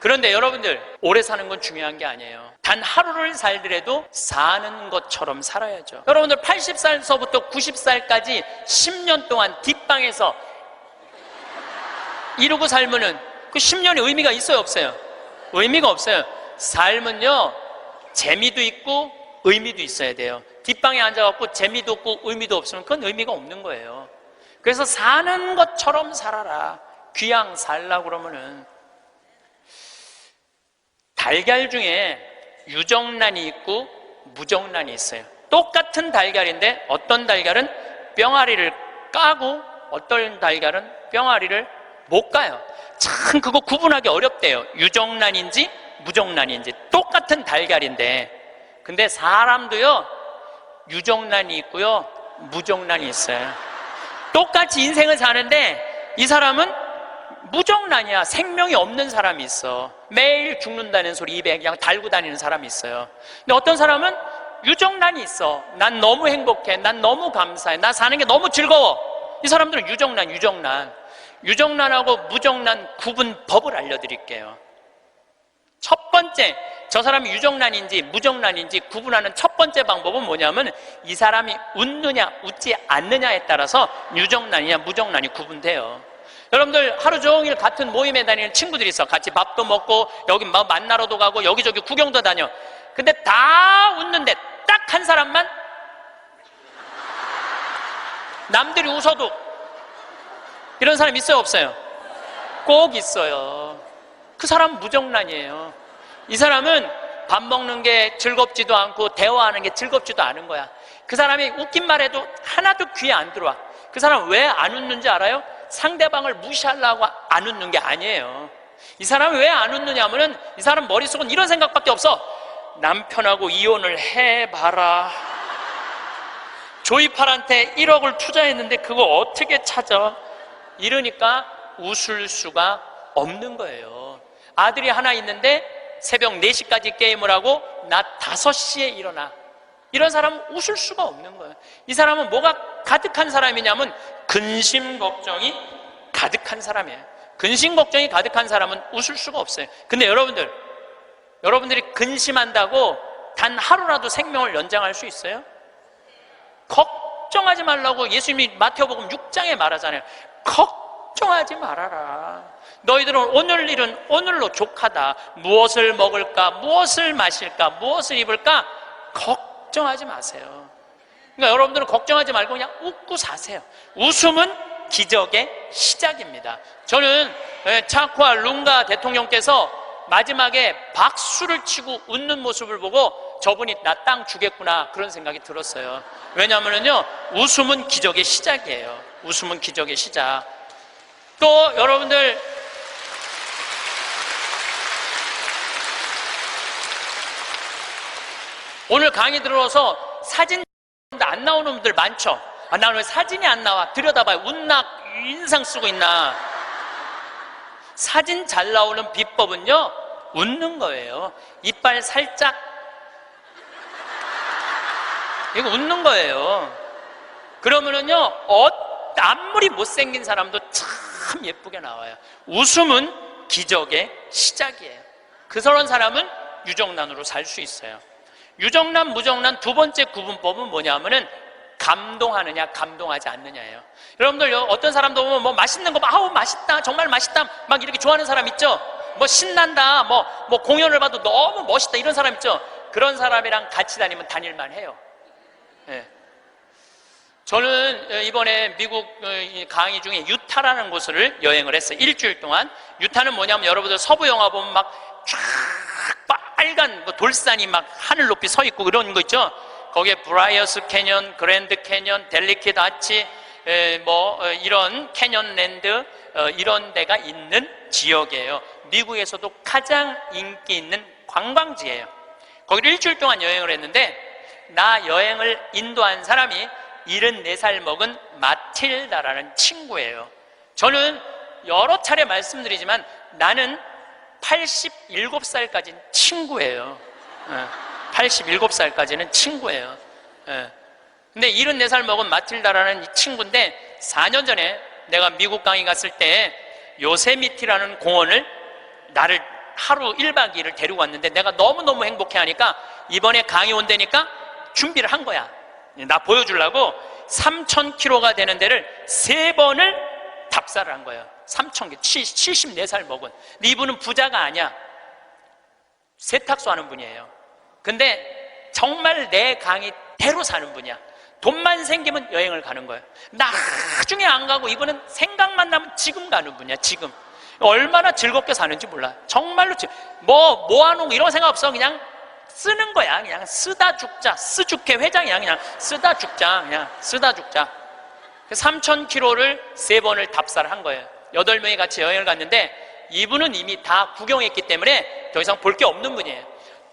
그런데 여러분들, 오래 사는 건 중요한 게 아니에요. 단 하루를 살더라도 사는 것처럼 살아야죠. 여러분들 80살서부터 90살까지 10년 동안 뒷방에서 이러고 살면은 그 10년의 의미가 있어요, 없어요? 의미가 없어요. 삶은요, 재미도 있고 의미도 있어야 돼요. 뒷방에 앉아갖고 재미도 없고 의미도 없으면 그건 의미가 없는 거예요. 그래서 사는 것처럼 살아라. 귀양 살라고 그러면은, 달걀 중에 유정란이 있고 무정란이 있어요. 똑같은 달걀인데 어떤 달걀은 뿅아리를 까고 어떤 달걀은 뿅아리를 못 까요. 참 그거 구분하기 어렵대요. 유정란인지 무정란인지. 똑같은 달걀인데, 근데 사람도요, 유정란이 있고요, 무정란이 있어요. 똑같이 인생을 사는데 이 사람은 무정란이야. 생명이 없는 사람이 있어. 매일 죽는다는 소리 입에 그냥 달고 다니는 사람이 있어요. 근데 어떤 사람은 유정란이 있어. 난 너무 행복해, 난 너무 감사해, 나 사는 게 너무 즐거워. 이 사람들은 유정란하고 무정란 구분법을 알려드릴게요. 첫 번째, 저 사람이 유정란인지 무정란인지 구분하는 첫 번째 방법은 뭐냐면, 이 사람이 웃느냐 웃지 않느냐에 따라서 유정란이냐 무정란이 구분돼요. 여러분들 하루 종일 같은 모임에 다니는 친구들이 있어. 같이 밥도 먹고 여기 만나러도 가고 여기저기 구경도 다녀. 근데 다 웃는데 딱 한 사람만 남들이 웃어도, 이런 사람 있어요, 없어요? 꼭 있어요. 그 사람은 무정란이에요. 이 사람은 밥 먹는 게 즐겁지도 않고 대화하는 게 즐겁지도 않은 거야. 그 사람이 웃긴 말 해도 하나도 귀에 안 들어와. 그 사람 왜 안 웃는지 알아요? 상대방을 무시하려고 안 웃는 게 아니에요. 이 사람이 왜 안 웃느냐 하면은, 이 사람 머릿속은 이런 생각밖에 없어. 남편하고 이혼을 해봐라. 조이팔한테 1억을 투자했는데 그거 어떻게 찾아? 이러니까 웃을 수가 없는 거예요. 아들이 하나 있는데 새벽 4시까지 게임을 하고 낮 5시에 일어나. 이런 사람은 웃을 수가 없는 거예요. 이 사람은 뭐가 가득한 사람이냐면 근심 걱정이 가득한 사람이에요. 근심 걱정이 가득한 사람은 웃을 수가 없어요. 근데 여러분들이 근심한다고 단 하루라도 생명을 연장할 수 있어요? 걱정하지 말라고 예수님이 마태복음 6장에 말하잖아요. 걱정하지 말아라. 너희들은 오늘 일은 오늘로 족하다. 무엇을 먹을까, 무엇을 마실까, 무엇을 입을까 걱정하지 마세요. 그러니까 여러분들은 걱정하지 말고 그냥 웃고 사세요. 웃음은 기적의 시작입니다. 저는 차쿠아 룽가 대통령께서 마지막에 박수를 치고 웃는 모습을 보고 저분이 나 땅 주겠구나, 그런 생각이 들었어요. 왜냐하면요, 웃음은 기적의 시작이에요. 웃음은 기적의 시작. 또 여러분들, 오늘 강의 들어서 사진 안 나오는 분들 많죠? 아, 나 왜 사진이 안 나와? 들여다봐요. 웃나 인상 쓰고 있나? 사진 잘 나오는 비법은요, 웃는 거예요. 이빨 살짝, 이거 웃는 거예요. 그러면은요, 아무리 못생긴 사람도 참 예쁘게 나와요. 웃음은 기적의 시작이에요. 그런 사람은 유정란으로 살 수 있어요. 유정란, 무정란 두 번째 구분법은 뭐냐면은 감동하느냐 감동하지 않느냐예요. 여러분들 어떤 사람도 보면 뭐 맛있는 거 아우 맛있다, 정말 맛있다 막 이렇게 좋아하는 사람 있죠? 뭐 신난다, 뭐 공연을 봐도 너무 멋있다, 이런 사람 있죠? 그런 사람이랑 같이 다니면 다닐만 해요. 네. 저는 이번에 미국 강의 중에 유타라는 곳을 여행을 했어요. 일주일 동안. 유타는 뭐냐면, 여러분들 서부 영화 보면 막 쫙 빨간 돌산이 막 하늘 높이 서 있고 그런 거 있죠? 거기에 브라이어스 캐년, 그랜드 캐년, 델리키드 아치, 이런 캐년랜드, 이런 데가 있는 지역이에요. 미국에서도 가장 인기 있는 관광지예요. 거기를 일주일 동안 여행을 했는데, 나 여행을 인도한 사람이 74살 먹은 마틸다라는 친구예요. 저는 여러 차례 말씀드리지만 나는 87살까지는 친구예요. 87살까지는 친구예요. 근데 74살 먹은 마틸다라는 이 친구인데, 4년 전에 내가 미국 강의 갔을 때 요세미티라는 공원을 나를 하루 1박 2일을 데리고 왔는데 내가 너무너무 행복해 하니까 이번에 강의 온다니까 준비를 한 거야. 나 보여주려고 3,000km가 되는 데를 3번을 답사를 한 거예요. 3,000km, 74살 먹은. 근데 이분은 부자가 아니야. 세탁소 하는 분이에요. 근데 정말 내 강의대로 사는 분이야. 돈만 생기면 여행을 가는 거예요. 나중에 안 가고 이분은 생각만 나면 지금 가는 분이야. 지금 얼마나 즐겁게 사는지 몰라. 정말로 모아놓은 거 이런 생각 없어. 그냥 쓰는 거야. 그냥 쓰다 죽자. 스주케 회장이야. 그냥 쓰다 죽자. 그냥 쓰다 죽자. 3,000km를 3번을 답사를 한 거예요. 8명이 같이 여행을 갔는데 이분은 이미 다 구경했기 때문에 더 이상 볼 게 없는 분이에요.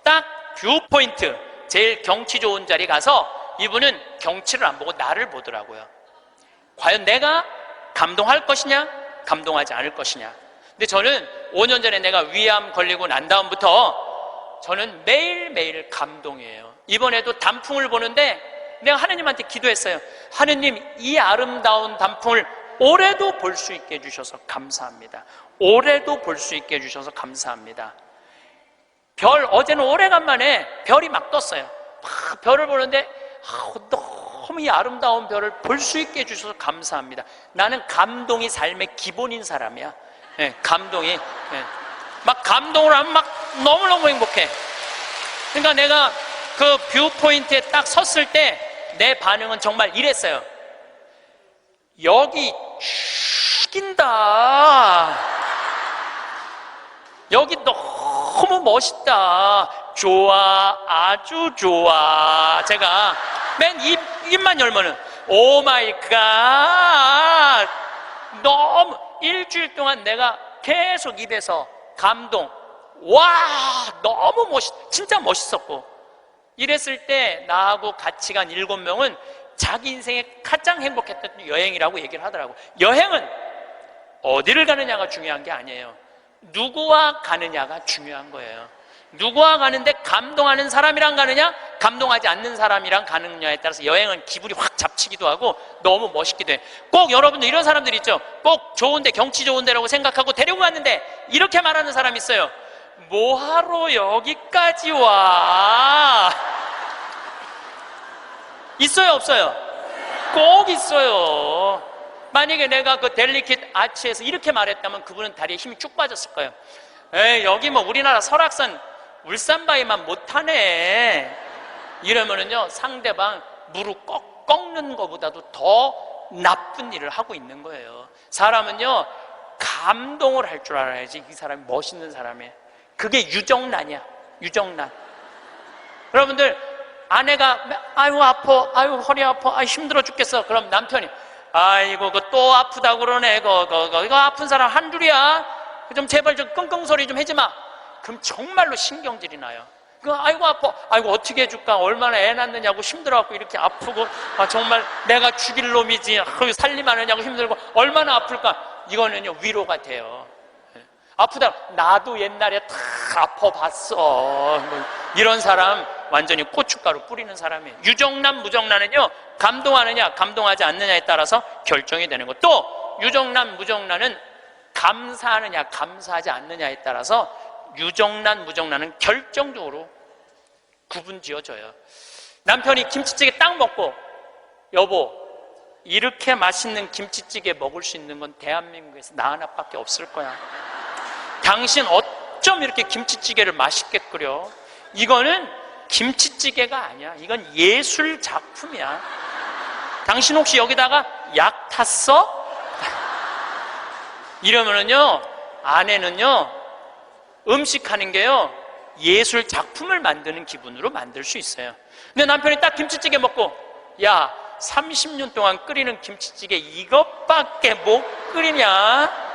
딱 뷰포인트, 제일 경치 좋은 자리 가서 이분은 경치를 안 보고 나를 보더라고요. 과연 내가 감동할 것이냐, 감동하지 않을 것이냐. 근데 저는 5년 전에 내가 위암 걸리고 난 다음부터 저는 매일매일 감동이에요. 이번에도 단풍을 보는데 내가 하느님한테 기도했어요. 하느님, 이 아름다운 단풍을 올해도 볼 수 있게 해주셔서 감사합니다. 올해도 볼 수 있게 해주셔서 감사합니다. 어제는 오래간만에 별이 막 떴어요. 별을 보는데 너무 이 아름다운 별을 볼 수 있게 해주셔서 감사합니다. 나는 감동이 삶의 기본인 사람이야. 네, 감동이. 네. 막 감동을 하면 막 너무너무 행복해. 그러니까 내가 그 뷰포인트에 딱 섰을 때 내 반응은 정말 이랬어요. 여기 죽인다. 여기 너무 멋있다. 좋아, 아주 좋아. 제가 맨 입만 열면은 오 마이 갓. 너무 일주일 동안 내가 계속 입에서 감동. 와, 너무 진짜 멋있었고. 이랬을 때 나하고 같이 간 7명은 자기 인생에 가장 행복했던 여행이라고 얘기를 하더라고. 여행은 어디를 가느냐가 중요한 게 아니에요. 누구와 가느냐가 중요한 거예요. 누구와 가는데 감동하는 사람이랑 가느냐, 감동하지 않는 사람이랑 가느냐에 따라서 여행은 기분이 확 잡치기도 하고 너무 멋있기도 해. 꼭 여러분들 이런 사람들 있죠. 꼭 좋은데, 경치 좋은 데라고 생각하고 데리고 갔는데 이렇게 말하는 사람이 있어요. 뭐하러 여기까지 와? 있어요, 없어요? 꼭 있어요. 만약에 내가 그 델리킷 아치에서 이렇게 말했다면 그분은 다리에 힘이 쭉 빠졌을 거예요. 에이, 여기 뭐 우리나라 설악산 울산바위만 못하네. 이러면은요, 상대방 무릎 꺾는 것보다도 더 나쁜 일을 하고 있는 거예요. 사람은요, 감동을 할 줄 알아야지 이 사람이 멋있는 사람이에요. 그게 유정란이야. 유정란. 여러분들, 아내가 아이고 아파, 아이고 허리 아파, 아이 힘들어 죽겠어. 그럼 남편이 아이고 또 아프다고 그러네. 이거 아픈 사람 한둘이야. 좀 제발 좀 끙끙 소리 좀 해지 마. 그럼 정말로 신경질이 나요. 아이고 아파, 아이고 어떻게 해줄까, 얼마나 애 낳느냐고 힘들어갖고 이렇게 아프고, 정말 내가 죽일 놈이지, 살림하느냐고 힘들고 얼마나 아플까. 이거는요 위로가 돼요. 아프다, 나도 옛날에 다 아파봤어. 이런 사람 완전히 고춧가루 뿌리는 사람이에요. 유정란, 무정란은요, 감동하느냐 감동하지 않느냐에 따라서 결정이 되는 거. 또 유정란, 무정란은 감사하느냐 감사하지 않느냐에 따라서 유정란, 무정란은 결정적으로 구분지어져요. 남편이 김치찌개 딱 먹고, 여보, 이렇게 맛있는 김치찌개 먹을 수 있는 건 대한민국에서 나 하나밖에 없을 거야. 당신 어쩜 이렇게 김치찌개를 맛있게 끓여? 이거는 김치찌개가 아니야. 이건 예술 작품이야. 당신 혹시 여기다가 약 탔어? 이러면은요, 아내는요, 음식하는 게요, 예술 작품을 만드는 기분으로 만들 수 있어요. 근데 남편이 딱 김치찌개 먹고, 야, 30년 동안 끓이는 김치찌개 이것밖에 못 끓이냐?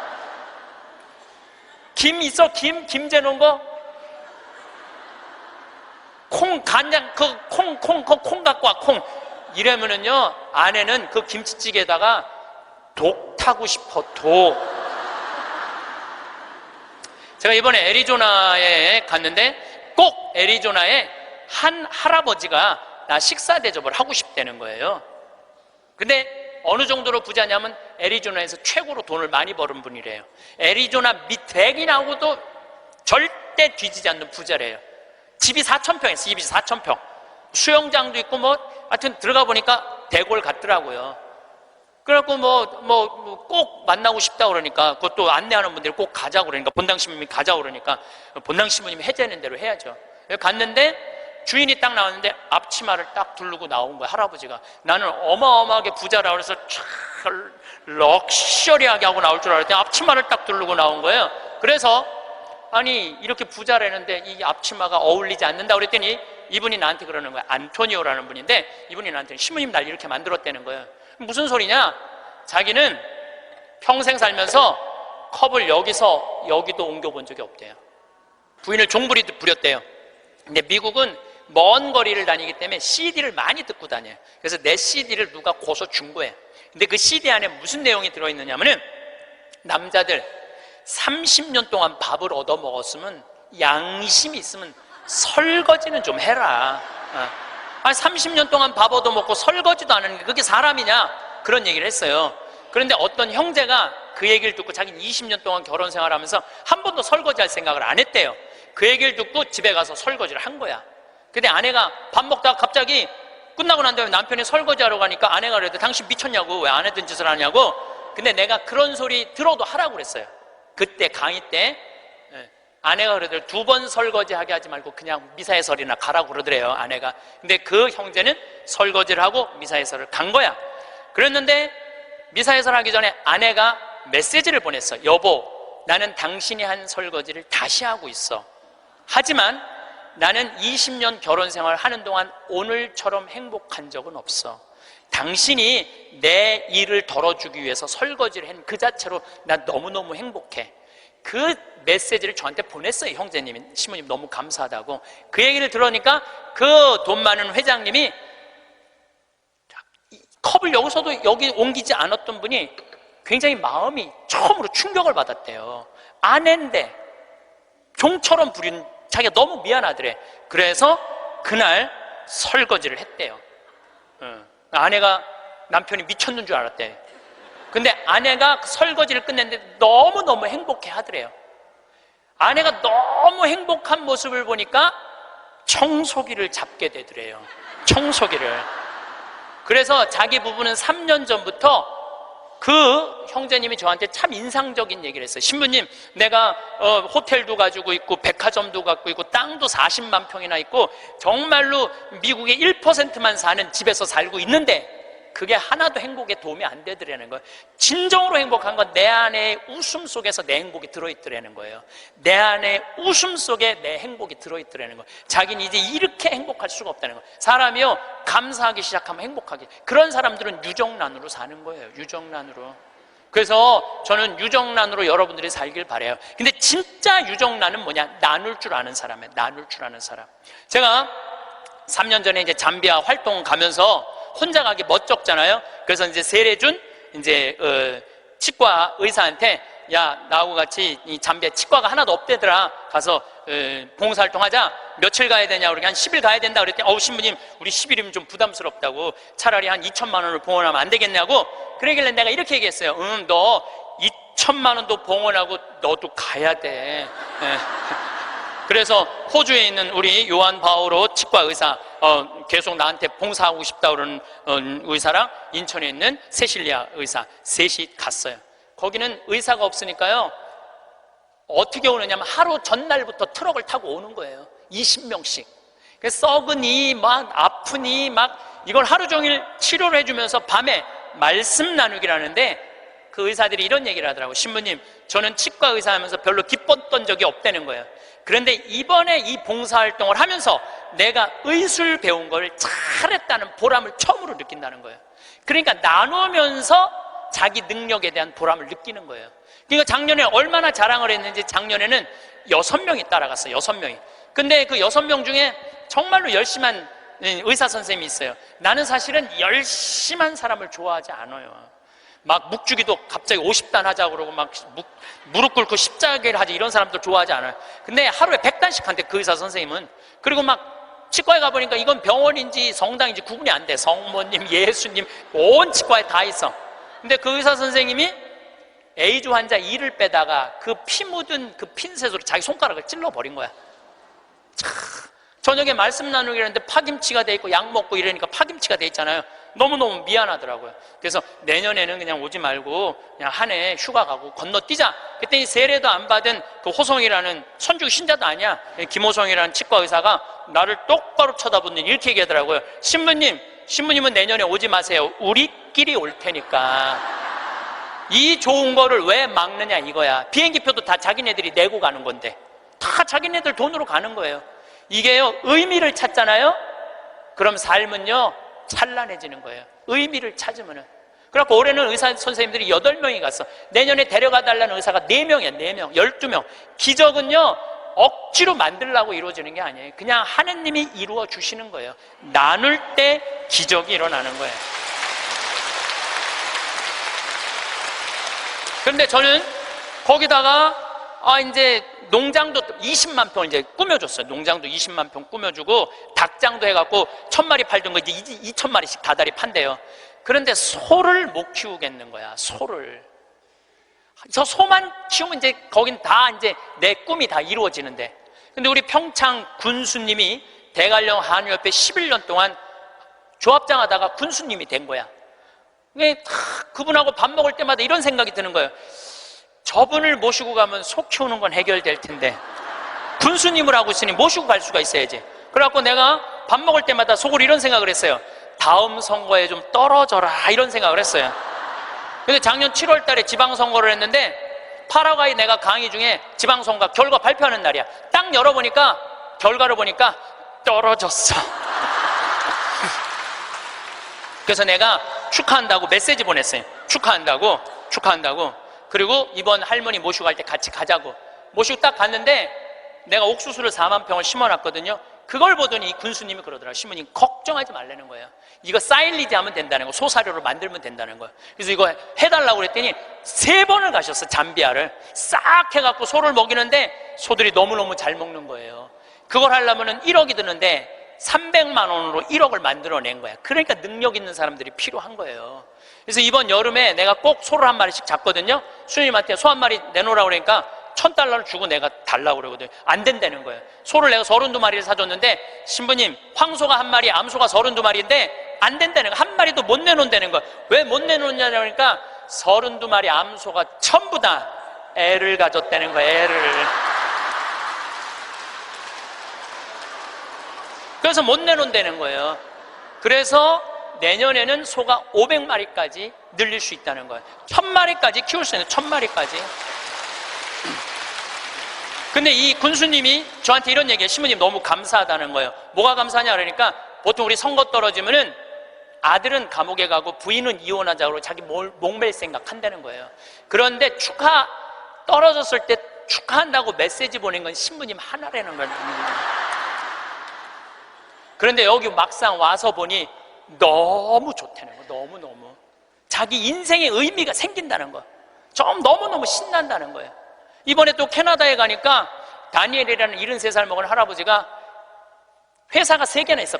김 있어? 김 재놓은 거? 콩, 간장, 콩 갖고 와, 콩. 이러면은요, 아내는 그 김치찌개에다가 독 타고 싶어, 독. 제가 이번에 애리조나에 갔는데 꼭 애리조나에 한 할아버지가 나 식사 대접을 하고 싶다는 거예요. 근데 어느 정도로 부자냐면 애리조나에서 최고로 돈을 많이 버는 분이래요. 애리조나 밑 백인하고도 절대 절대 뒤지지 않는 부자래요. 집이 4,000평 있어요. 집이 4,000평. 수영장도 있고 하여튼 들어가 보니까 대골 같더라고요. 그래갖고 꼭 만나고 싶다 그러니까, 그것도 안내하는 분들이 꼭 가자고 그러니까, 본당 신부님이 가자고 그러니까, 본당 신부님이 해제하는 대로 해야죠. 갔는데, 주인이 딱 나왔는데, 앞치마를 딱 두르고 나온 거야, 할아버지가. 나는 어마어마하게 부자라 그래서 촥, 럭셔리하게 하고 나올 줄 알았더니, 앞치마를 딱 두르고 나온 거예요. 그래서, 아니, 이렇게 부자라는데, 이 앞치마가 어울리지 않는다 그랬더니, 이분이 나한테 그러는 거야. 안토니오라는 분인데, 이분이 나한테, 신부님 날 이렇게 만들었다는 거예요. 무슨 소리냐? 자기는 평생 살면서 컵을 여기서 여기도 옮겨본 적이 없대요. 부인을 종부리 부렸대요. 근데 미국은 먼 거리를 다니기 때문에 CD를 많이 듣고 다녀요. 그래서 내 CD를 누가 고소 준 거예요. 근데 그 CD 안에 무슨 내용이 들어있느냐면은, 남자들 30년 동안 밥을 얻어 먹었으면, 양심이 있으면 설거지는 좀 해라. 30년 동안 밥 얻어먹고 설거지도 안 하는 게 그게 사람이냐? 그런 얘기를 했어요. 그런데 어떤 형제가 그 얘기를 듣고, 자기는 20년 동안 결혼 생활하면서 한 번도 설거지할 생각을 안 했대요. 그 얘기를 듣고 집에 가서 설거지를 한 거야. 근데 아내가 밥 먹다가 갑자기 끝나고 난 다음에 남편이 설거지하러 가니까 아내가 그래도, 당신 미쳤냐고, 왜 안 했던 짓을 하냐고. 근데 내가 그런 소리 들어도 하라고 그랬어요. 그때 강의 때 아내가 그러더래요. 2번 설거지하게 하지 말고 그냥 미사해설이나 가라고 그러더래요, 아내가. 근데 그 형제는 설거지를 하고 미사해설을 간 거야. 그랬는데 미사해설 하기 전에 아내가 메시지를 보냈어. 여보, 나는 당신이 한 설거지를 다시 하고 있어. 하지만 나는 20년 결혼 생활 하는 동안 오늘처럼 행복한 적은 없어. 당신이 내 일을 덜어주기 위해서 설거지를 한 그 자체로 난 너무너무 행복해. 그 메시지를 저한테 보냈어요, 형제님이. 시모님 너무 감사하다고. 그 얘기를 들으니까 그 돈 많은 회장님이 컵을 여기서도 여기 옮기지 않았던 분이 굉장히 마음이 처음으로 충격을 받았대요. 아내인데 종처럼 부린 자기가 너무 미안하더래. 그래서 그날 설거지를 했대요. 아내가 남편이 미쳤는 줄 알았대. 근데 아내가 설거지를 끝냈는데 너무너무 행복해 하더래요. 아내가 너무 행복한 모습을 보니까 청소기를 잡게 되더래요. 청소기를. 그래서 자기 부부는 3년 전부터 그 형제님이 저한테 참 인상적인 얘기를 했어요. 신부님, 내가 호텔도 가지고 있고 백화점도 갖고 있고 땅도 40만 평이나 있고 정말로 미국의 1%만 사는 집에서 살고 있는데 그게 하나도 행복에 도움이 안 되더라는 거예요. 진정으로 행복한 건 내 안에 웃음 속에서 내 행복이 들어있더라는 거예요. 내 안에 웃음 속에 내 행복이 들어있더라는 거예요. 자기는 이제 이렇게 행복할 수가 없다는 거예요. 사람이요, 감사하기 시작하면 행복하게. 그런 사람들은 유정란으로 사는 거예요. 유정란으로. 그래서 저는 유정란으로 여러분들이 살길 바라요. 근데 진짜 유정란은 뭐냐? 나눌 줄 아는 사람이에요. 나눌 줄 아는 사람. 제가 3년 전에 이제 잠비아 활동 가면서 혼자 가기 멋쩍잖아요. 그래서 이제 세례준 치과 의사한테, 야, 나하고 같이 이 잠비아 치과가 하나도 없대더라. 가서 봉사활동 하자. 며칠 가야 되냐? 그러니까 한 10일 가야 된다 그랬더니, 신부님, 우리 10일이면 좀 부담스럽다고. 차라리 한 2천만 원을 봉헌하면 안 되겠냐고. 그러길래 내가 이렇게 얘기했어요. 너 2천만 원도 봉헌하고 너도 가야 돼. 그래서 호주에 있는 우리 요한 바오로 치과 의사, 계속 나한테 봉사하고 싶다 그러는 의사랑 인천에 있는 세실리아 의사 셋이 갔어요. 거기는 의사가 없으니까요, 어떻게 오느냐면 하루 전날부터 트럭을 타고 오는 거예요. 20명씩. 썩으니 막 아프니 막 이걸 하루 종일 치료를 해주면서 밤에 말씀 나누기라는데, 그 의사들이 이런 얘기를 하더라고요. 신부님, 저는 치과 의사 하면서 별로 기뻤던 적이 없다는 거예요. 그런데 이번에 이 봉사활동을 하면서 내가 의술 배운 걸 잘했다는 보람을 처음으로 느낀다는 거예요. 그러니까 나누면서 자기 능력에 대한 보람을 느끼는 거예요. 그러니까 작년에 얼마나 자랑을 했는지, 작년에는 6명이 따라갔어요. 6명이. 근데 그 6명 중에 정말로 열심한 의사 선생님이 있어요. 나는 사실은 열심한 사람을 좋아하지 않아요. 막 묵주기도 갑자기 50단 하자고 그러고 막 무릎 꿇고 십자가를 하지, 이런 사람들 좋아하지 않아요. 근데 하루에 100단씩 한대, 그 의사 선생님은. 그리고 막 치과에 가보니까 이건 병원인지 성당인지 구분이 안 돼. 성모님, 예수님, 온 치과에 다 있어. 근데 그 의사 선생님이 에이즈 환자 이를 빼다가 그 피 묻은 그 핀셋으로 자기 손가락을 찔러버린 거야. 참, 저녁에 말씀 나누기 했는데 파김치가 돼 있고 약 먹고 이러니까 파김치가 돼 있잖아요. 너무너무 미안하더라고요. 그래서 내년에는 그냥 오지 말고 그냥 한 해 휴가 가고 건너뛰자. 그랬더니 세례도 안 받은 그 호성이라는 천주교 신자도 아니야. 김호성이라는 치과 의사가 나를 똑바로 쳐다보는 이렇게 얘기하더라고요. 신부님은 내년에 오지 마세요. 우리끼리 올 테니까. 이 좋은 거를 왜 막느냐 이거야. 비행기표도 다 자기네들이 내고 가는 건데 다 자기네들 돈으로 가는 거예요. 이게요, 의미를 찾잖아요. 그럼 삶은요 찬란해지는 거예요. 의미를 찾으면은. 그래갖고 올해는 의사 선생님들이 8명이 갔어. 내년에 데려가 달라는 의사가 4명이야. 4명, 12명. 기적은요 억지로 만들려고 이루어지는 게 아니에요. 그냥 하느님이 이루어 주시는 거예요. 나눌 때 기적이 일어나는 거예요. 그런데 저는 거기다가 이제 농장도 20만 평을 이제 꾸며줬어요. 농장도 20만 평 꾸며주고 닭장도 해갖고 1000마리 팔던 거 이제 2000마리씩 다달이 판대요. 그런데 소를 못 키우겠는 거야. 소를. 저 소만 키우면 이제 거긴 다 이제 내 꿈이 다 이루어지는데. 근데 우리 평창 군수님이 대관령 한의협회 11년 동안 조합장 하다가 군수님이 된 거야. 그분하고 밥 먹을 때마다 이런 생각이 드는 거예요. 저분을 모시고 가면 소 키우는 건 해결될 텐데 군수님을 하고 있으니 모시고 갈 수가 있어야지. 그래갖고 내가 밥 먹을 때마다 속으로 이런 생각을 했어요. 다음 선거에 좀 떨어져라 이런 생각을 했어요. 근데 작년 7월 달에 지방선거를 했는데 파라과이 내가 강의 중에 지방선거 결과 발표하는 날이야. 딱 열어보니까 결과를 보니까 떨어졌어. 그래서 내가 축하한다고 메시지 보냈어요. 축하한다고. 그리고 이번 할머니 모시고 갈 때 같이 가자고. 모시고 딱 갔는데 내가 옥수수를 4만 평을 심어놨거든요. 그걸 보더니 이 군수님이 그러더라고요. 신부님 걱정하지 말라는 거예요. 이거 사일리지 하면 된다는 거, 소사료로 만들면 된다는 거예요. 그래서 이거 해달라고 그랬더니 3번을 가셨어. 잠비아를 싹 해갖고 소를 먹이는데 소들이 너무너무 잘 먹는 거예요. 그걸 하려면 1억이 드는데 300만 원으로 1억을 만들어낸 거야. 그러니까 능력 있는 사람들이 필요한 거예요. 그래서 이번 여름에 내가 꼭 소를 한 마리씩 잡거든요. 수님한테 소 한 마리 내놓으라고 그러니까 $1000를 주고 내가 달라고 그러거든요. 안 된다는 거예요. 소를 내가 32마리를 사줬는데 신부님 황소가 한 마리, 암소가 32마리인데 안 된다는 거예요. 한 마리도 못 내놓는다는 거예요. 왜 못 내놓느냐고 그러니까 32마리 암소가 전부 다 애를 가졌다는 거예요. 애를. 그래서 못 내놓는다는 거예요. 그래서 내년에는 소가 500마리까지 늘릴 수 있다는 거예요. 1000마리까지 키울 수 있는 1000마리까지. 근데 이 군수님이 저한테 이런 얘기해요. 신부님 너무 감사하다는 거예요. 뭐가 감사하냐 그러니까 보통 우리 선거 떨어지면은 아들은 감옥에 가고 부인은 이혼하자고 자기 목맬 생각 한다는 거예요. 그런데 떨어졌을 때 축하한다고 메시지 보낸 건 신부님 하나라는 거예요. 그런데 여기 막상 와서 보니 너무 좋다는 거. 너무너무 자기 인생의 의미가 생긴다는 거. 좀 너무너무 신난다는 거예요. 이번에 또 캐나다에 가니까 다니엘이라는 73살 먹은 할아버지가 회사가 3개나 있어.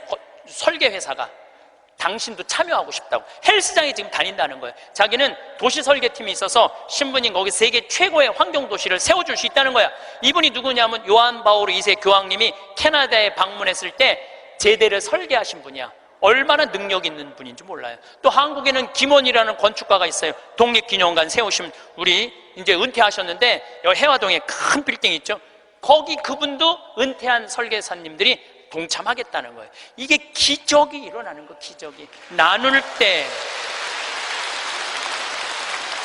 설계 회사가. 당신도 참여하고 싶다고 헬스장에 지금 다닌다는 거예요. 자기는 도시 설계팀이 있어서 신부님 거기 세계 최고의 환경도시를 세워줄 수 있다는 거야. 이분이 누구냐면 요한 바오로 2세 교황님이 캐나다에 방문했을 때 제대를 설계하신 분이야. 얼마나 능력 있는 분인지 몰라요. 또 한국에는 김원이라는 건축가가 있어요. 독립기념관 세우신 우리 이제 은퇴하셨는데 여기 해화동에 큰 빌딩 있죠. 거기 그분도 은퇴한 설계사님들이 동참하겠다는 거예요. 이게 기적이 일어나는 거. 기적이 나눌 때.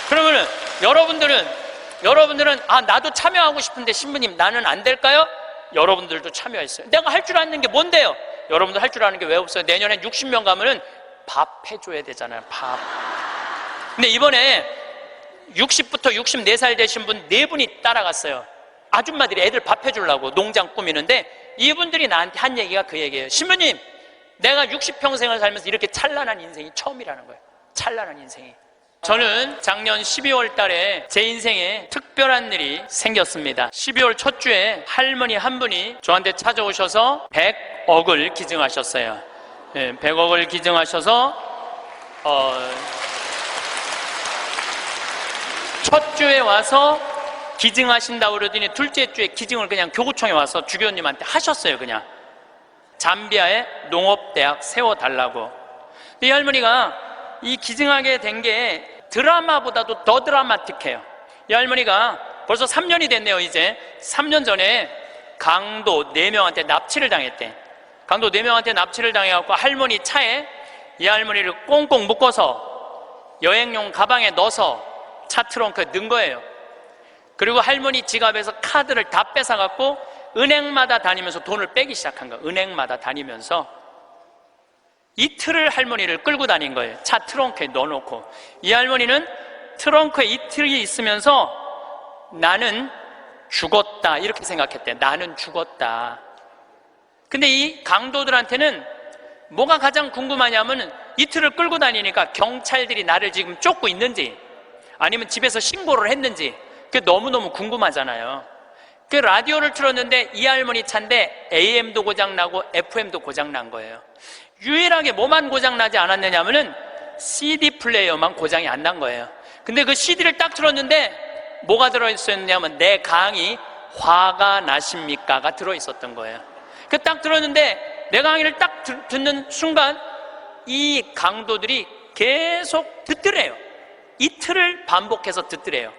그러면 여러분들은 나도 참여하고 싶은데 신부님 나는 안 될까요? 여러분들도 참여했어요. 내가 할 줄 아는 게 뭔데요? 여러분들 할 줄 아는 게 왜 없어요? 내년에 60명 가면은 밥 해줘야 되잖아요. 밥. 근데 이번에 60부터 64살 되신 분 4분이 따라갔어요. 아줌마들이 애들 밥 해주려고 농장 꾸미는데 이분들이 나한테 한 얘기가 그 얘기예요. 신부님, 내가 60평생을 살면서 이렇게 찬란한 인생이 처음이라는 거예요. 찬란한 인생이. 저는 작년 12월 달에 제 인생에 특별한 일이 생겼습니다. 12월 첫 주에 할머니 한 분이 저한테 찾아오셔서 100억을 기증하셨어요. 네, 100억을 기증하셔서 첫 주에 와서 기증하신다고 그러더니 둘째 주에 기증을 그냥 교구청에 와서 주교님한테 하셨어요. 그냥 잠비아에 농업대학 세워달라고. 이 할머니가 이 기증하게 된 게 드라마보다도 더 드라마틱해요. 이 할머니가 벌써 3년이 됐네요. 이제 3년 전에 강도 4명한테 납치를 당했대. 강도 4명한테 납치를 당해갖고 할머니 차에 이 할머니를 꽁꽁 묶어서 여행용 가방에 넣어서 차 트렁크에 넣은 거예요. 그리고 할머니 지갑에서 카드를 다 뺏어갖고 은행마다 다니면서 돈을 빼기 시작한 거예요. 은행마다 다니면서 이틀을 할머니를 끌고 다닌 거예요. 차 트렁크에 넣어놓고. 이 할머니는 트렁크에 이틀이 있으면서 나는 죽었다 이렇게 생각했대. 나는 죽었다. 근데 이 강도들한테는 뭐가 가장 궁금하냐면 이틀을 끌고 다니니까 경찰들이 나를 지금 쫓고 있는지 아니면 집에서 신고를 했는지 그게 너무너무 궁금하잖아요. 그 라디오를 틀었는데 이 할머니 차인데 AM도 고장나고 FM도 고장난 거예요. 유일하게 뭐만 고장나지 않았느냐면은 CD 플레이어만 고장이 안 난 거예요. 근데 그 CD를 딱 틀었는데 뭐가 들어있었냐면 내 강의 화가 나십니까가 들어있었던 거예요. 그 딱 들었는데 내 강의를 딱 듣는 순간 이 강도들이 계속 듣더래요. 이틀을 반복해서 듣더래요.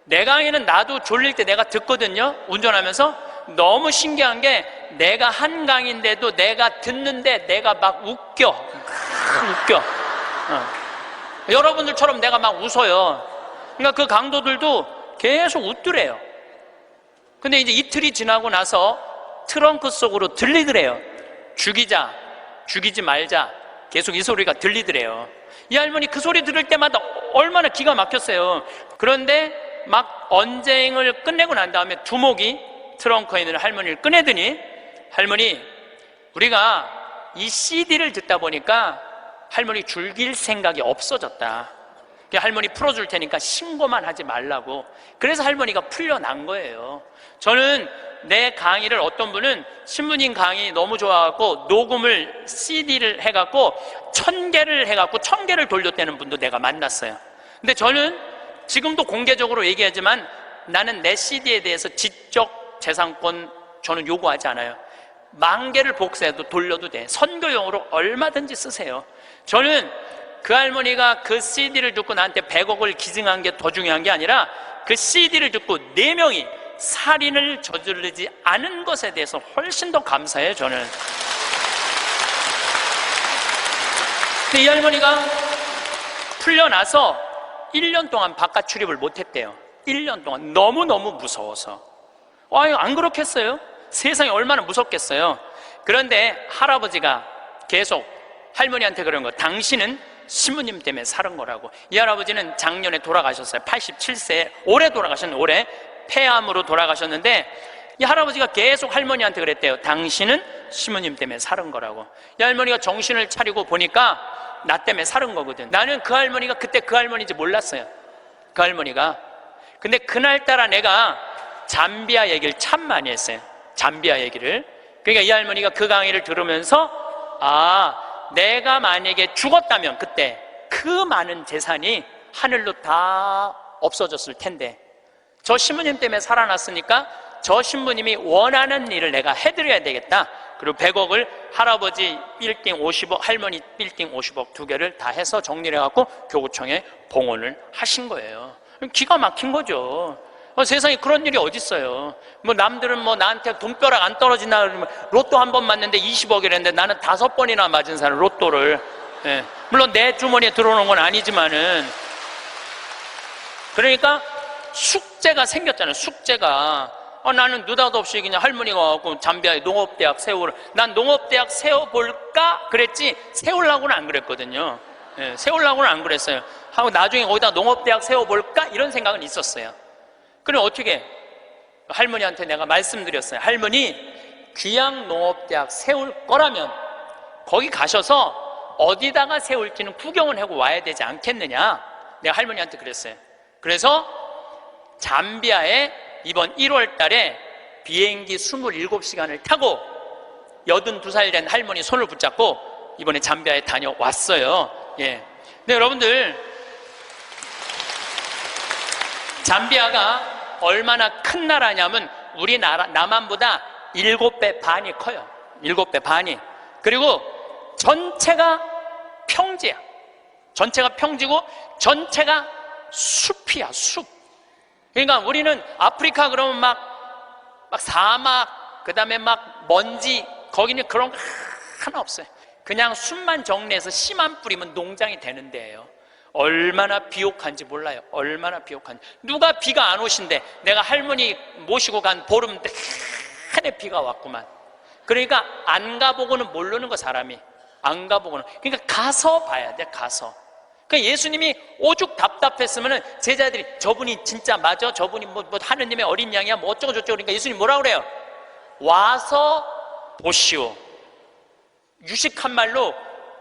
내 강의는 나도 졸릴 때 내가 듣거든요. 운전하면서. 너무 신기한 게 내가 한 강의인데도 내가 듣는데 내가 막 웃겨. 여러분들처럼 내가 막 웃어요. 그러니까 그 강도들도 계속 웃더래요. 근데 이제 이틀이 지나고 나서 트렁크 속으로 들리더래요. 죽이자, 죽이지 말자. 계속 이 소리가 들리더래요. 이 할머니 그 소리 들을 때마다 얼마나 기가 막혔어요. 그런데 막 언쟁을 끝내고 난 다음에 두목이 트렁크에 있는 할머니를 꺼내더니 할머니, 우리가 이 CD를 듣다 보니까 할머니 죽일 생각이 없어졌다. 할머니 풀어줄 테니까 신고만 하지 말라고. 그래서 할머니가 풀려난 거예요. 저는 내 강의를 어떤 분은 신부님 강의 너무 좋아갖고 녹음을 CD를 해갖고 1000개를 해갖고 1000개를 돌렸다는 분도 내가 만났어요. 근데 저는 지금도 공개적으로 얘기하지만 나는 내 CD에 대해서 지적 재산권 저는 요구하지 않아요. 10,000개를 복사해도 돌려도 돼. 선교용으로 얼마든지 쓰세요. 저는 그 할머니가 그 CD를 듣고 나한테 100억을 기증한 게 더 중요한 게 아니라 그 CD를 듣고 4명이 살인을 저지르지 않은 것에 대해서 훨씬 더 감사해요. 저는. 근데 이 할머니가 풀려나서 1년 동안 바깥 출입을 못했대요. 1년 동안 너무너무 무서워서. 안 그렇겠어요? 세상이 얼마나 무섭겠어요? 그런데 할아버지가 계속 할머니한테 그런 거, 당신은 신부님 때문에 살은 거라고. 이 할아버지는 작년에 돌아가셨어요. 87세에 올해 돌아가셨는데, 올해 폐암으로 돌아가셨는데 이 할아버지가 계속 할머니한테 그랬대요. 당신은 신부님 때문에 살은 거라고. 이 할머니가 정신을 차리고 보니까 나 때문에 살은 거거든. 나는 그 할머니가 그때 그 할머니인지 몰랐어요. 그 할머니가. 근데 그날따라 내가 잠비아 얘기를 참 많이 했어요. 잠비아 얘기를. 그러니까 이 할머니가 그 강의를 들으면서 내가 만약에 죽었다면 그때 그 많은 재산이 하늘로 다 없어졌을 텐데 저 신부님 때문에 살아났으니까 저 신부님이 원하는 일을 내가 해드려야 되겠다. 그리고 100억을 할아버지 빌딩 50억, 할머니 빌딩 50억 2개를 다 해서 정리를 해갖고 교구청에 봉헌을 하신 거예요. 기가 막힌 거죠. 세상에 그런 일이 어딨어요. 남들은 나한테 돈벼락 안 떨어지나 그러면 로또 한 번 맞는데 20억이랬는데 나는 5번이나 맞은 사람 로또를. 예. 물론 내 주머니에 들어오는 건 아니지만은. 그러니까 숙제가 생겼잖아요. 숙제가. 나는 느닷없이 그냥 할머니가 와갖고 잠비아에 농업대학 세우라. 난 농업대학 세워볼까? 그랬지 세우려고는 안 그랬거든요. 예, 세우려고는 안 그랬어요. 하고 나중에 거기다 농업대학 세워볼까? 이런 생각은 있었어요. 그럼 어떻게? 할머니한테 내가 말씀드렸어요. 할머니, 귀양농업대학 세울 거라면 거기 가셔서 어디다가 세울지는 구경을 하고 와야 되지 않겠느냐? 내가 할머니한테 그랬어요. 그래서 잠비아에 이번 1월 달에 비행기 27시간을 타고 82살 된 할머니 손을 붙잡고 이번에 잠비아에 다녀왔어요. 예. 근데 여러분들, 잠비아가 얼마나 큰 나라냐면 우리나라 남한보다 7배 반이 커요. 7배 반이. 그리고 전체가 평지야. 전체가 평지고 전체가 숲이야, 숲. 그러니까 우리는 아프리카 그러면 막 사막, 그 다음에 막 먼지, 거기는 그런 거 하나 없어요. 그냥 숲만 정리해서 씨만 뿌리면 농장이 되는 데예요. 얼마나 비옥한지 몰라요. 얼마나 비옥한지. 누가 비가 안 오신대. 내가 할머니 모시고 간 보름 내내 비가 왔구만. 그러니까 안 가보고는 모르는 거, 사람이. 안 가보고는. 그러니까 가서 봐야 돼, 가서. 그러니까 예수님이 오죽 답답했으면 제자들이 저분이 진짜 맞아? 저분이 뭐 하느님의 어린 양이야? 뭐 어쩌고 저쩌고. 그러니까 예수님 뭐라 그래요? 와서 보시오. 유식한 말로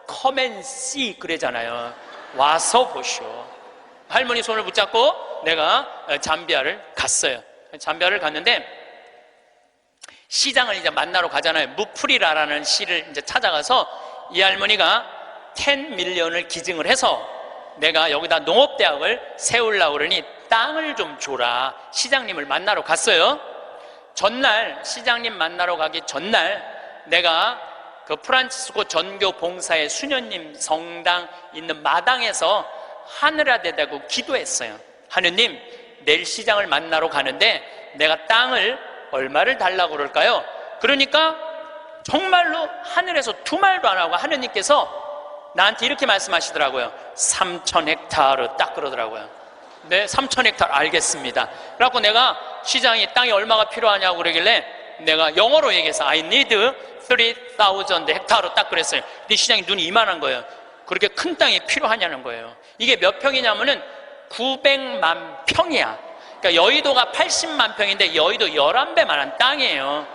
come and see 그러잖아요. 와서 보시오. 할머니 손을 붙잡고 내가 잠비아를 갔어요. 잠비아를 갔는데 시장을 이제 만나러 가잖아요. 무프리라라는 시를 이제 찾아가서 이 할머니가 10밀리언을 기증을 해서 내가 여기다 농업대학을 세우려고 그러니 땅을 좀 줘라. 시장님을 만나러 갔어요. 전날, 시장님 만나러 가기 전날 내가 그 프란치스코 전교 봉사의 수녀님 성당 있는 마당에서 하늘에 대고 기도했어요. 하느님, 내일 시장을 만나러 가는데 내가 땅을 얼마를 달라고 그럴까요? 그러니까 정말로 하늘에서 두 말도 안 하고 하느님께서 나한테 이렇게 말씀하시더라고요. 3,000헥타르 딱 그러더라고요. 네, 3,000헥타르 알겠습니다. 그래갖고 내가 시장이 땅이 얼마가 필요하냐고 그러길래 내가 영어로 얘기해서 I need 3,000 헥타르 딱 그랬어요. 근데 시장이 눈이 이만한 거예요. 그렇게 큰 땅이 필요하냐는 거예요. 이게 몇 평이냐면은 900만 평이야. 그러니까 여의도가 80만 평인데 여의도 11배만한 땅이에요.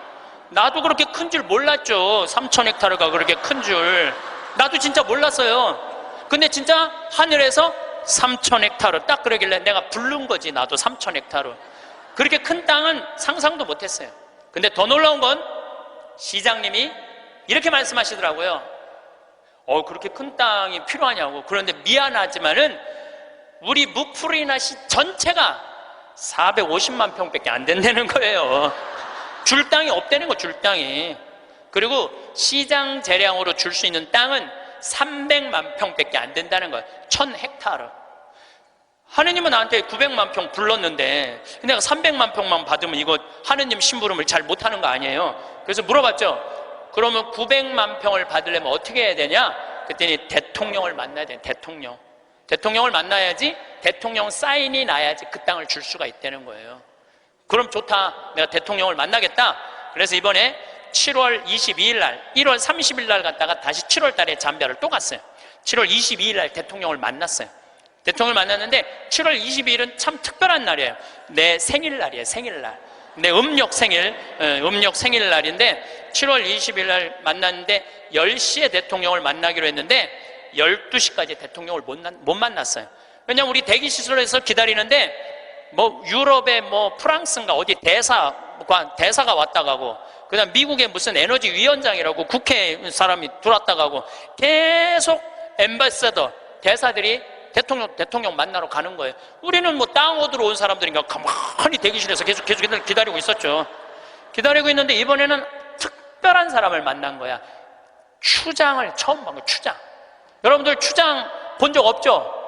나도 그렇게 큰 줄 몰랐죠. 3,000헥타르가 그렇게 큰 줄. 나도 진짜 몰랐어요. 근데 진짜 하늘에서 3,000헥타르 딱 그러길래 내가 부른 거지. 나도 3,000헥타르. 그렇게 큰 땅은 상상도 못했어요. 근데 더 놀라운 건 시장님이 이렇게 말씀하시더라고요. 그렇게 큰 땅이 필요하냐고. 그런데 미안하지만은 우리 무프리나시 전체가 450만 평밖에 안 된다는 거예요. 줄 땅이 없다는 거, 줄 땅이. 그리고 시장 재량으로 줄 수 있는 땅은 300만 평밖에 안 된다는 거예요. 1,000헥타르. 하느님은 나한테 900만 평 불렀는데 내가 300만 평만 받으면 이거 하느님 심부름을 잘 못하는 거 아니에요. 그래서 물어봤죠. 그러면 900만 평을 받으려면 어떻게 해야 되냐? 그랬더니 대통령을 만나야 돼. 대통령을 만나야지 대통령 사인이 나야지 그 땅을 줄 수가 있다는 거예요. 그럼 좋다. 내가 대통령을 만나겠다. 그래서 이번에 7월 22일 날, 1월 30일 날 갔다가 다시 7월 달에 잠비아를 또 갔어요. 7월 22일 날 대통령을 만났어요. 대통령을 만났는데 7월 22일은 참 특별한 날이에요. 내 생일날이에요. 생일날. 내 음력 생일날인데 7월 20일 날 만났는데 10시에 대통령을 만나기로 했는데 12시까지 대통령을 못 만났어요. 왜냐면 우리 대기시설에서 기다리는데 뭐 유럽의 뭐 프랑스인가 어디 대사가 왔다 가고 그 다음 미국의 무슨 에너지 위원장이라고 국회 사람이 들어왔다 가고 계속 엠바서더 대사들이 대통령 만나러 가는 거예요. 우리는 뭐 땅 얻으러 온 사람들인가 가만히 대기실에서 계속 기다리고 있었죠. 기다리고 있는데 이번에는 특별한 사람을 만난 거야. 추장을 처음 본 거야. 추장. 여러분들 추장 본 적 없죠?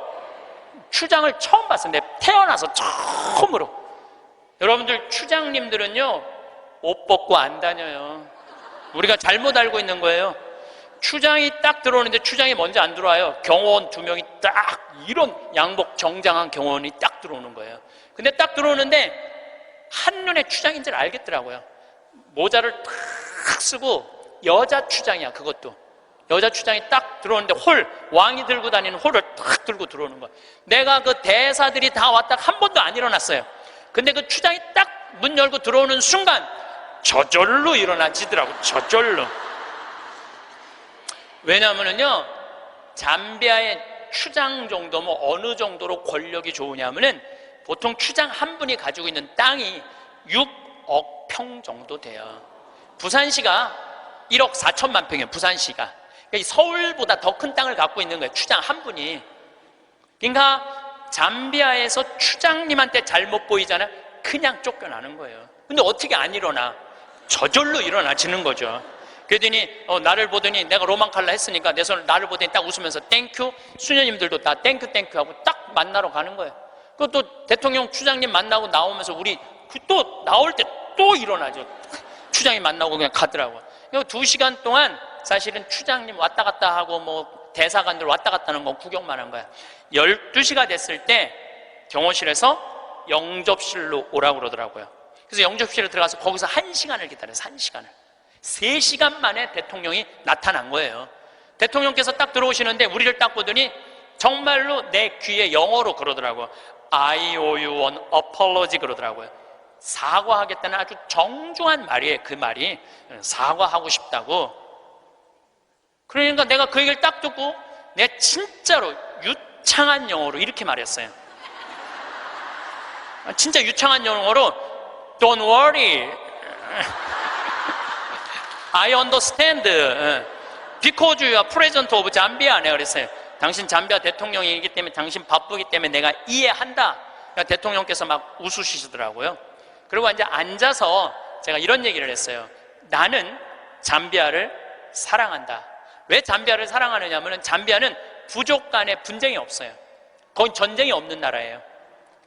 추장을 처음 봤어요. 내가 태어나서 처음으로. 여러분들 추장님들은요 옷 벗고 안 다녀요. 우리가 잘못 알고 있는 거예요. 추장이 딱 들어오는데 추장이 먼저 안 들어와요. 경호원 2명이 딱 이런 양복 정장한 경호원이 딱 들어오는 거예요. 근데 딱 들어오는데 한눈에 추장인 줄 알겠더라고요. 모자를 탁 쓰고 여자 추장이야. 그것도 여자 추장이 딱 들어오는데 왕이 들고 다니는 홀을 딱 들고 들어오는 거야. 내가 그 대사들이 다 왔다 한 번도 안 일어났어요. 근데 그 추장이 딱 문 열고 들어오는 순간 저절로 일어나지더라고. 저절로. 왜냐하면요 잠비아의 추장 정도면 어느 정도로 권력이 좋으냐면은 보통 추장 한 분이 가지고 있는 땅이 6억 평 정도 돼요. 부산시가 1억 4천만 평이에요. 부산시가. 그러니까 서울보다 더 큰 땅을 갖고 있는 거예요. 추장 한 분이. 그러니까 잠비아에서 추장님한테 잘못 보이잖아요. 그냥 쫓겨나는 거예요. 근데 어떻게 안 일어나? 저절로 일어나지는 거죠. 그러더니 나를 보더니 내가 로만 칼라 했으니까 내 손을 나를 보더니 딱 웃으면서 땡큐. 수녀님들도 다 땡큐 하고 딱 만나러 가는 거예요. 그것도 대통령 추장님 만나고 나오면서 우리 또 나올 때 또 일어나죠. 추장님 만나고 그냥 가더라고요. 2시간 동안 사실은 추장님 왔다 갔다 하고 뭐 대사관들 왔다 갔다 하는 거 구경만 한 거야. 12시가 됐을 때 경호실에서 영접실로 오라고 그러더라고요. 그래서 영접실에 들어가서 거기서 1시간을 기다려서 1시간을 3시간 만에 대통령이 나타난 거예요. 대통령께서 딱 들어오시는데 우리를 딱 보더니 정말로 내 귀에 영어로 그러더라고요. I owe you an apology 그러더라고요. 사과하겠다는 아주 정중한 말이에요. 그 말이 사과하고 싶다고. 그러니까 내가 그 얘기를 딱 듣고 내가 진짜로 유창한 영어로 이렇게 말했어요. 진짜 유창한 영어로 Don't worry, I understand, because you are president of Zambia. 내가 그랬어요. 당신 잠비아 대통령이기 때문에 당신 바쁘기 때문에 내가 이해한다. 그러니까 대통령께서 막 웃으시더라고요. 그리고 이제 앉아서 제가 이런 얘기를 했어요. 나는 잠비아를 사랑한다. 왜 잠비아를 사랑하느냐면 잠비아는 부족 간에 분쟁이 없어요. 거기 전쟁이 없는 나라예요.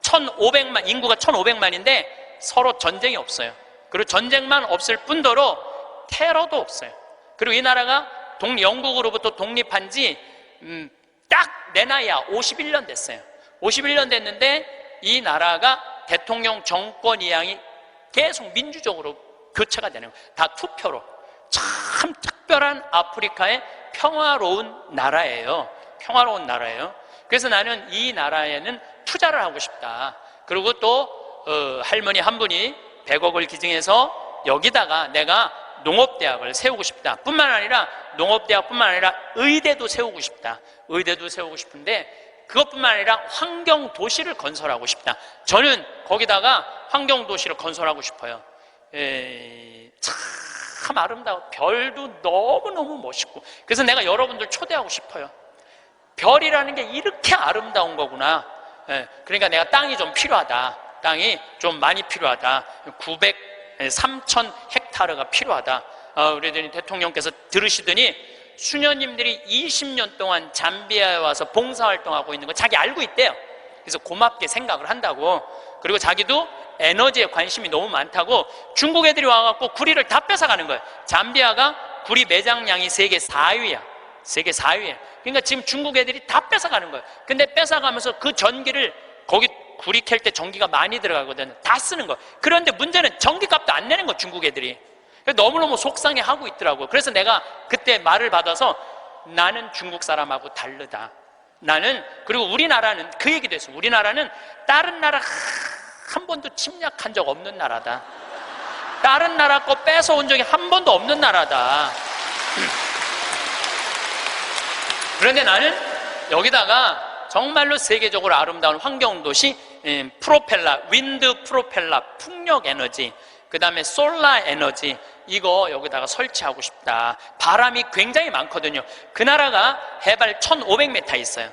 1,500만, 인구가 1,500만인데 서로 전쟁이 없어요. 그리고 전쟁만 없을 뿐더러 테러도 없어요. 그리고 이 나라가 영국으로부터 독립한 지 딱 내 나이야 51년 됐어요. 51년 됐는데 이 나라가 대통령 정권 이양이 계속 민주적으로 교체가 되는 거예요. 다 투표로. 참 특별한 아프리카의 평화로운 나라예요. 평화로운 나라예요. 그래서 나는 이 나라에는 투자를 하고 싶다. 그리고 또 할머니 한 분이 100억을 기증해서 여기다가 내가 농업대학을 세우고 싶다. 뿐만 아니라 농업대학뿐만 아니라 의대도 세우고 싶다. 의대도 세우고 싶은데 그것뿐만 아니라 환경도시를 건설하고 싶다. 저는 거기다가 환경도시를 건설하고 싶어요. 참 아름다워. 별도 너무너무 멋있고. 그래서 내가 여러분들 초대하고 싶어요. 별이라는 게 이렇게 아름다운 거구나. 그러니까 내가 땅이 좀 필요하다. 땅이 좀 많이 필요하다. 3,000 헥타르가 필요하다. 그러더니 대통령께서 들으시더니 수녀님들이 20년 동안 잠비아에 와서 봉사활동하고 있는 거 자기 알고 있대요. 그래서 고맙게 생각을 한다고. 그리고 자기도 에너지에 관심이 너무 많다고 중국 애들이 와갖고 구리를 다 뺏어가는 거예요. 잠비아가 구리 매장량이 세계 4위야. 세계 4위에. 그러니까 지금 중국 애들이 다 뺏어가는 거예요. 근데 뺏어가면서 그 전기를 거기 구리 캘 때 전기가 많이 들어가거든. 다 쓰는 거예요. 그런데 문제는 전기값도 안 내는 거예요, 중국 애들이. 너무너무 속상해하고 있더라고요. 그래서 내가 그때 말을 받아서 나는 중국 사람하고 다르다. 나는, 그리고 우리나라는 그 얘기도 했어요. 우리나라는 다른 나라 한 번도 침략한 적 없는 나라다. 다른 나라 거 뺏어온 적이 한 번도 없는 나라다. 그런데 나는 여기다가 정말로 세계적으로 아름다운 환경도시, 프로펠러, 윈드 프로펠러, 풍력 에너지, 그 다음에 솔라 에너지, 이거 여기다가 설치하고 싶다. 바람이 굉장히 많거든요. 그 나라가 해발 1,500m 있어요.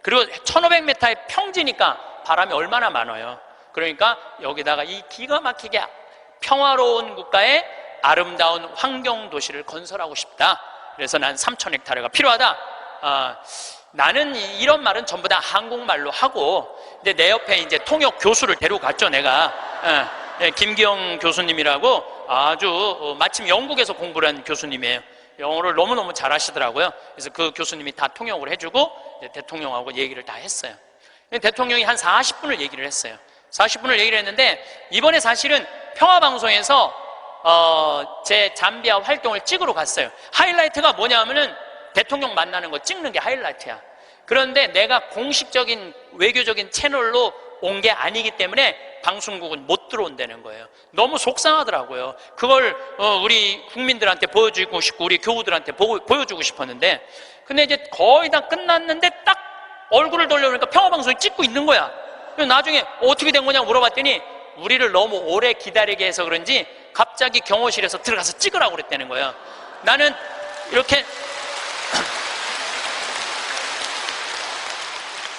그리고 1,500m의 평지니까 바람이 얼마나 많아요. 그러니까 여기다가 이 기가 막히게 평화로운 국가의 아름다운 환경도시를 건설하고 싶다. 그래서 난 3,000헥타르가 필요하다. 나는 이런 말은 전부 다 한국말로 하고, 근데 내 옆에 이제 통역 교수를 데려갔죠, 내가. 김기영 교수님이라고 아주 마침 영국에서 공부를 한 교수님이에요. 영어를 너무너무 잘하시더라고요. 그래서 그 교수님이 다 통역을 해주고 이제 대통령하고 얘기를 다 했어요. 대통령이 한 40분을 얘기를 했어요. 40분을 얘기를 했는데 이번에 사실은 평화방송에서 제 잠비아 활동을 찍으러 갔어요. 하이라이트가 뭐냐면은 대통령 만나는 거 찍는 게 하이라이트야. 그런데 내가 공식적인 외교적인 채널로 온 게 아니기 때문에 방송국은 못 들어온다는 거예요. 너무 속상하더라고요. 그걸 우리 국민들한테 보여주고 싶고 우리 교우들한테 보여주고 싶었는데, 근데 이제 거의 다 끝났는데 딱 얼굴을 돌려보니까 평화방송이 찍고 있는 거야. 그래서 나중에 어떻게 된 거냐고 물어봤더니 우리를 너무 오래 기다리게 해서 그런지 갑자기 경호실에서 들어가서 찍으라고 그랬다는 거예요. 나는 이렇게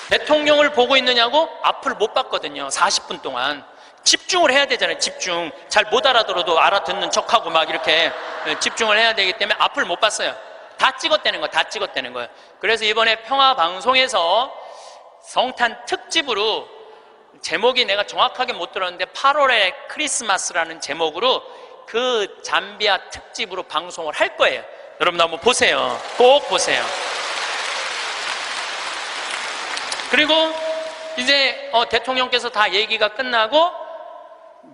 대통령을 보고 있느냐고 앞을 못 봤거든요. 40분 동안 집중을 해야 되잖아요. 집중. 잘 못 알아들어도 알아듣는 척하고 막 이렇게 집중을 해야 되기 때문에 앞을 못 봤어요. 다 찍었다는 거예요. 다 찍었다는 거예요. 그래서 이번에 평화방송에서 성탄 특집으로, 제목이 내가 정확하게 못 들었는데 8월의 크리스마스라는 제목으로 그 잠비아 특집으로 방송을 할 거예요. 여러분 한번 보세요. 꼭 보세요. 그리고 이제 대통령께서 다 얘기가 끝나고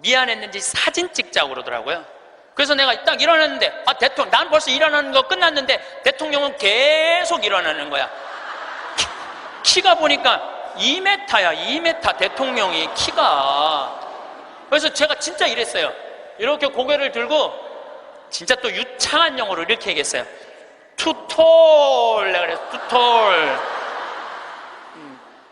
미안했는지 사진 찍자고 그러더라고요. 그래서 내가 딱 일어났는데, 대통령, 난 벌써 일어나는 거 끝났는데 대통령은 계속 일어나는 거야. 키가 보니까 2m야, 2m 대통령이 키가. 그래서 제가 진짜 이랬어요. 이렇게 고개를 들고 진짜 또 유창한 영어로 이렇게 얘기했어요. Too tall. 내가 그래서 too tall.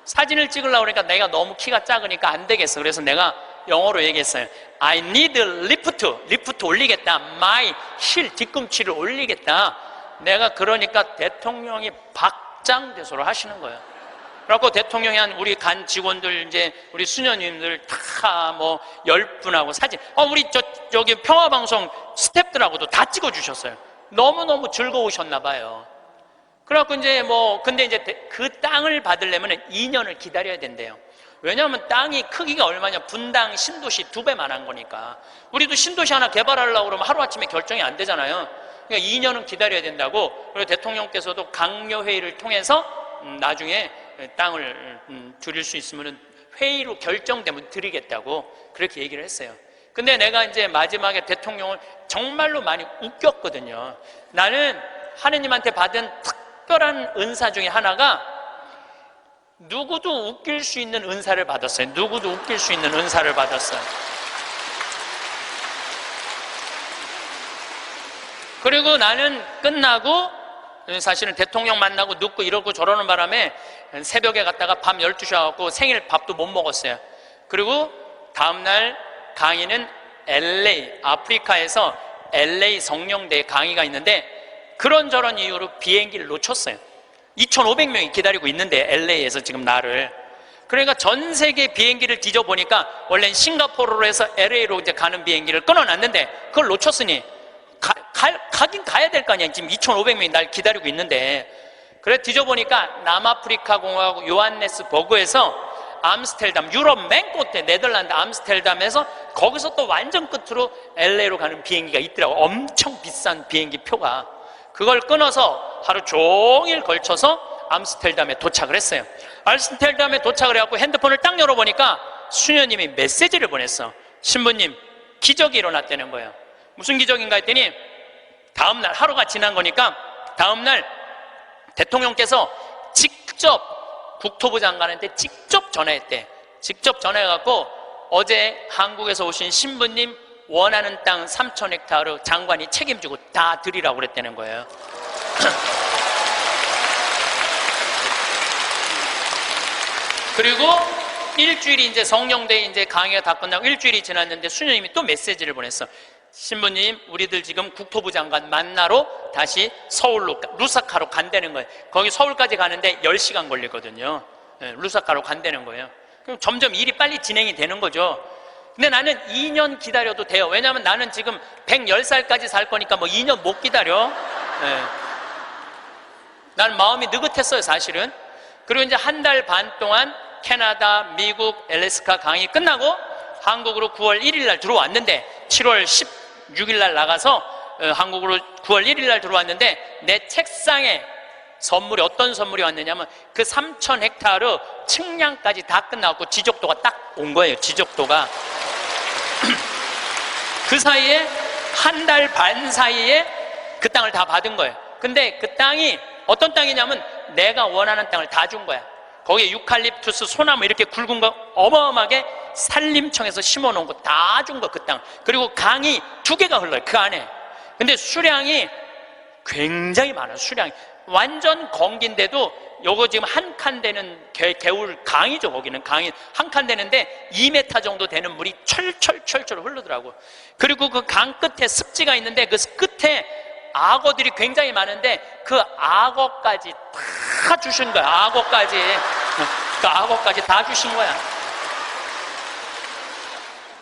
사진을 찍으려고 그러니까 내가 너무 키가 작으니까 안 되겠어. 그래서 내가 영어로 얘기했어요. I need lift 올리겠다. My 힐 뒤꿈치를 올리겠다. 내가 그러니까 대통령이 박장대소를 하시는 거예요. 그래갖고 대통령이 한 우리 간 직원들, 이제 우리 수녀님들 다 뭐 10분하고 사진, 우리 저기 평화방송 스태프들하고도 다 찍어주셨어요. 너무너무 즐거우셨나 봐요. 그래갖고 이제 근데 이제 그 땅을 받으려면 2년을 기다려야 된대요. 왜냐하면 땅이 크기가 얼마냐, 분당 신도시 2배만 한 거니까. 우리도 신도시 하나 개발하려고 그러면 하루아침에 결정이 안 되잖아요. 그러니까 2년은 기다려야 된다고. 그리고 대통령께서도 강요회의를 통해서 나중에 땅을 드릴 수 있으면 회의로 결정되면 드리겠다고 그렇게 얘기를 했어요. 근데 내가 이제 마지막에 대통령을 정말로 많이 웃겼거든요. 나는 하느님한테 받은 특별한 은사 중에 하나가 누구도 웃길 수 있는 은사를 받았어요. 누구도 웃길 수 있는 은사를 받았어요. 그리고 나는 끝나고 사실은 대통령 만나고 눕고 이러고 저러는 바람에 새벽에 갔다가 밤 12시 와갖고 생일 밥도 못 먹었어요. 그리고 다음날 강의는 LA, 아프리카에서 LA 성령대에 강의가 있는데 그런저런 이유로 비행기를 놓쳤어요. 2,500명이 기다리고 있는데 LA에서 지금 나를. 그러니까 전 세계 비행기를 뒤져보니까 원래는 싱가포르로 해서 LA로 이제 가는 비행기를 끊어놨는데 그걸 놓쳤으니 가긴 가야 될 거 아니야. 지금 2,500명이 날 기다리고 있는데. 그래 뒤져보니까 남아프리카 공화국 요하네스버그에서 암스테르담, 유럽 맨 끝에 네덜란드 암스테르담에서 거기서 또 완전 끝으로 LA로 가는 비행기가 있더라고. 엄청 비싼 비행기 표가. 그걸 끊어서 하루 종일 걸쳐서 암스테르담에 도착을 했어요. 암스테르담에 도착을 해갖고 핸드폰을 딱 열어보니까 수녀님이 메시지를 보냈어. 신부님, 기적이 일어났다는 거예요. 무슨 기적인가 했더니 다음날, 하루가 지난 거니까 다음날 대통령께서 직접 국토부 장관한테 직접 전화했대. 직접 전화해갖고 어제 한국에서 오신 신부님 원하는 땅 3,000헥타르 장관이 책임지고 다 드리라고 그랬다는 거예요. 그리고 일주일이 이제 성령대에 이제 강의가 다 끝나고 일주일이 지났는데 수녀님이 또 메시지를 보냈어. 신부님, 우리들 지금 국토부 장관 만나러 다시 서울로, 루사카로 간다는 거예요. 거기 서울까지 가는데 10시간 걸리거든요. 루사카로 간다는 거예요. 그럼 점점 일이 빨리 진행이 되는 거죠. 근데 나는 2년 기다려도 돼요. 왜냐하면 나는 지금 110살까지 살 거니까 2년 못 기다려. 나는 마음이 느긋했어요, 사실은. 그리고 이제 한 달 반 동안 캐나다, 미국, 엘래스카 강의 끝나고 한국으로 9월 1일 날 들어왔는데 7월 16일 날 나가서 한국으로 9월 1일 날 들어왔는데 내 책상에 선물이, 어떤 선물이 왔느냐면 그 3,000헥타르 측량까지 다 끝나고 지적도가 딱 온 거예요. 지적도가. 그 사이에 한 달 반 사이에 그 땅을 다 받은 거예요. 근데 그 땅이 어떤 땅이냐면 내가 원하는 땅을 다 준 거야. 거기에 유칼립투스, 소나무 이렇게 굵은 거 어마어마하게 산림청에서 심어놓은 거 다 준 거, 그 땅. 그리고 강이 2개가 흘러요, 그 안에. 근데 수량이 굉장히 많아요, 수량이. 완전 건기인데도 요거 지금 한 칸 되는 개울 강이죠, 거기는. 강이 한 칸 되는데 2m 정도 되는 물이 철철철철 흐르더라고. 그리고 그 강 끝에 습지가 있는데 그 끝에 악어들이 굉장히 많은데 그 악어까지 다 주신 거야, 악어까지. 악어까지 다 주신 거야.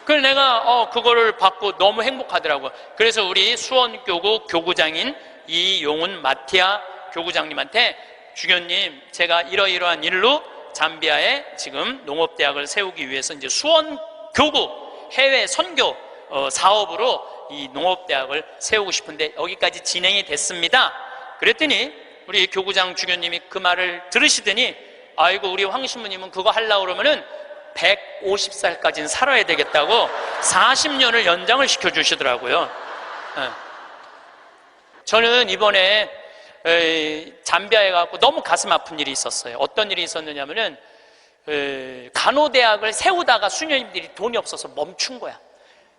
그래서 내가 그거를 받고 너무 행복하더라고. 그래서 우리 수원교구 교구장인 이용훈 마티아 교구장님한테 주교님, 제가 이러이러한 일로 잠비아에 지금 농업대학을 세우기 위해서 이제 수원교구 해외 선교 사업으로 이 농업대학을 세우고 싶은데 여기까지 진행이 됐습니다. 그랬더니 우리 교구장 주교님이 그 말을 들으시더니 아이고, 우리 황 신부님은 그거 하려고 그러면은 150살까지는 살아야 되겠다고 40년을 연장을 시켜주시더라고요. 저는 이번에 잠비아에 가고 너무 가슴 아픈 일이 있었어요. 어떤 일이 있었느냐면은 간호대학을 세우다가 수녀님들이 돈이 없어서 멈춘 거야.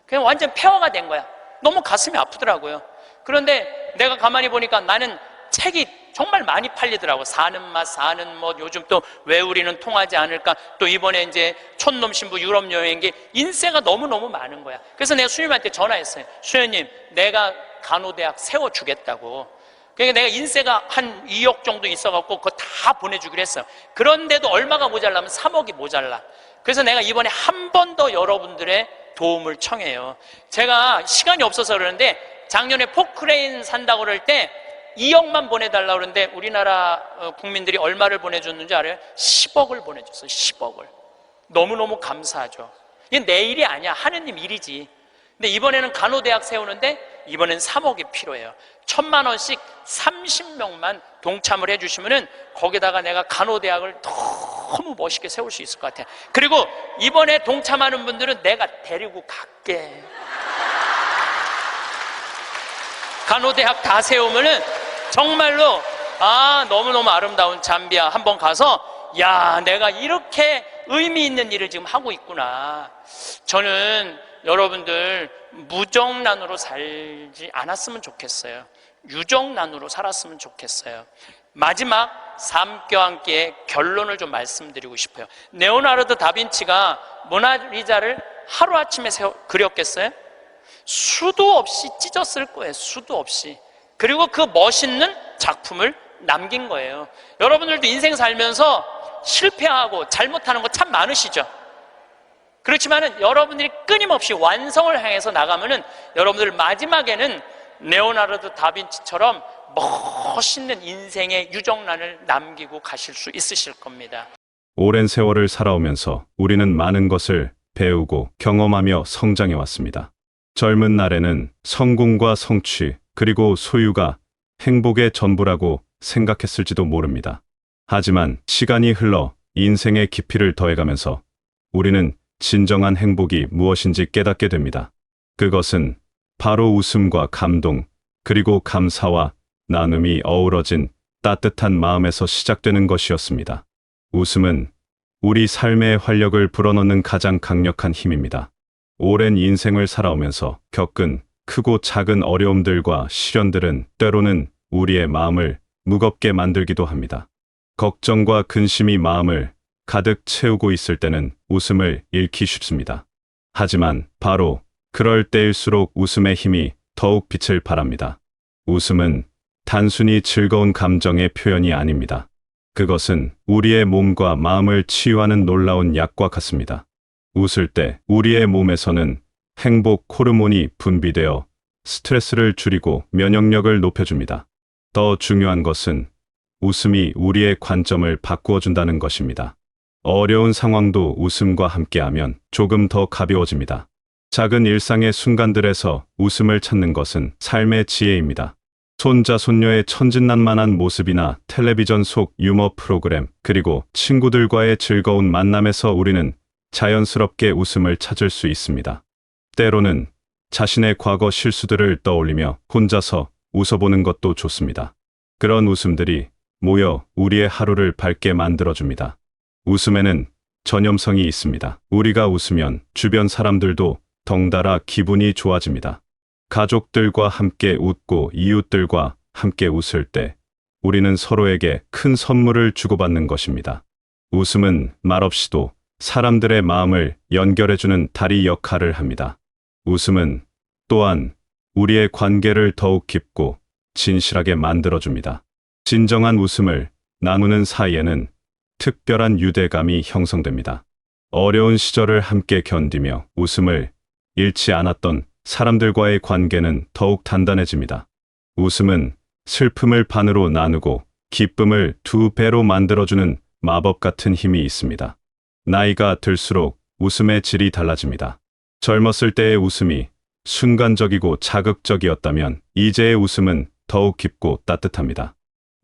그냥 완전 폐허가 된 거야. 너무 가슴이 아프더라고요. 그런데 내가 가만히 보니까 나는 책이 정말 많이 팔리더라고. 사는 맛, 사는 뭐, 요즘 또 왜 우리는 통하지 않을까, 또 이번에 이제 촌놈 신부 유럽 여행기 인세가 너무너무 많은 거야. 그래서 내가 수님한테 전화했어요. 수녀님, 내가 간호대학 세워주겠다고. 그러니까 내가 인세가 한 2억 정도 있어갖고 그거 다 보내주기로 했어요. 그런데도 얼마가 모자라면 3억이 모자라. 그래서 내가 이번에 한 번 더 여러분들의 도움을 청해요. 제가 시간이 없어서 그러는데 작년에 포크레인 산다고 그럴 때 2억만 보내달라고 그러는데 우리나라 국민들이 얼마를 보내줬는지 알아요? 10억을 보내줬어요. 10억을. 너무너무 감사하죠. 이게 내 일이 아니야. 하느님 일이지. 근데 이번에는 간호대학 세우는데 이번엔 3억이 필요해요. 1,000만 원씩 30명만 동참을 해주시면은 거기다가 내가 간호대학을 너무 멋있게 세울 수 있을 것 같아요. 그리고 이번에 동참하는 분들은 내가 데리고 갈게. 간호대학 다 세우면은 정말로 너무너무 아름다운 잠비아 한번 가서 야, 내가 이렇게 의미 있는 일을 지금 하고 있구나. 저는 여러분들 무정란으로 살지 않았으면 좋겠어요. 유정란으로 살았으면 좋겠어요. 마지막 삶교환기의 결론을 좀 말씀드리고 싶어요. 레오나르도 다빈치가 모나리자를 하루아침에 그렸겠어요? 수도 없이 찢었을 거예요. 수도 없이. 그리고 그 멋있는 작품을 남긴 거예요. 여러분들도 인생 살면서 실패하고 잘못하는 거 참 많으시죠? 그렇지만은 여러분들이 끊임없이 완성을 향해서 나가면은 여러분들 마지막에는 레오나르도 다빈치처럼 멋있는 인생의 유정란을 남기고 가실 수 있으실 겁니다. 오랜 세월을 살아오면서 우리는 많은 것을 배우고 경험하며 성장해 왔습니다. 젊은 날에는 성공과 성취 그리고 소유가 행복의 전부라고 생각했을지도 모릅니다. 하지만 시간이 흘러 인생의 깊이를 더해가면서 우리는 진정한 행복이 무엇인지 깨닫게 됩니다. 그것은 바로 웃음과 감동, 그리고 감사와 나눔이 어우러진 따뜻한 마음에서 시작되는 것이었습니다. 웃음은 우리 삶의 활력을 불어넣는 가장 강력한 힘입니다. 오랜 인생을 살아오면서 겪은 크고 작은 어려움들과 시련들은 때로는 우리의 마음을 무겁게 만들기도 합니다. 걱정과 근심이 마음을 가득 채우고 있을 때는 웃음을 잃기 쉽습니다. 하지만 바로 그럴 때일수록 웃음의 힘이 더욱 빛을 발합니다. 웃음은 단순히 즐거운 감정의 표현이 아닙니다. 그것은 우리의 몸과 마음을 치유하는 놀라운 약과 같습니다. 웃을 때 우리의 몸에서는 행복 호르몬이 분비되어 스트레스를 줄이고 면역력을 높여줍니다. 더 중요한 것은 웃음이 우리의 관점을 바꾸어준다는 것입니다. 어려운 상황도 웃음과 함께하면 조금 더 가벼워집니다. 작은 일상의 순간들에서 웃음을 찾는 것은 삶의 지혜입니다. 손자, 손녀의 천진난만한 모습이나 텔레비전 속 유머 프로그램, 그리고 친구들과의 즐거운 만남에서 우리는 자연스럽게 웃음을 찾을 수 있습니다. 때로는 자신의 과거 실수들을 떠올리며 혼자서 웃어보는 것도 좋습니다. 그런 웃음들이 모여 우리의 하루를 밝게 만들어줍니다. 웃음에는 전염성이 있습니다. 우리가 웃으면 주변 사람들도 덩달아 기분이 좋아집니다. 가족들과 함께 웃고 이웃들과 함께 웃을 때 우리는 서로에게 큰 선물을 주고받는 것입니다. 웃음은 말없이도 사람들의 마음을 연결해주는 다리 역할을 합니다. 웃음은 또한 우리의 관계를 더욱 깊고 진실하게 만들어줍니다. 진정한 웃음을 나누는 사이에는 특별한 유대감이 형성됩니다. 어려운 시절을 함께 견디며 웃음을 잃지 않았던 사람들과의 관계는 더욱 단단해집니다. 웃음은 슬픔을 반으로 나누고 기쁨을 2배로 만들어주는 마법 같은 힘이 있습니다. 나이가 들수록 웃음의 질이 달라집니다. 젊었을 때의 웃음이 순간적이고 자극적이었다면 이제의 웃음은 더욱 깊고 따뜻합니다.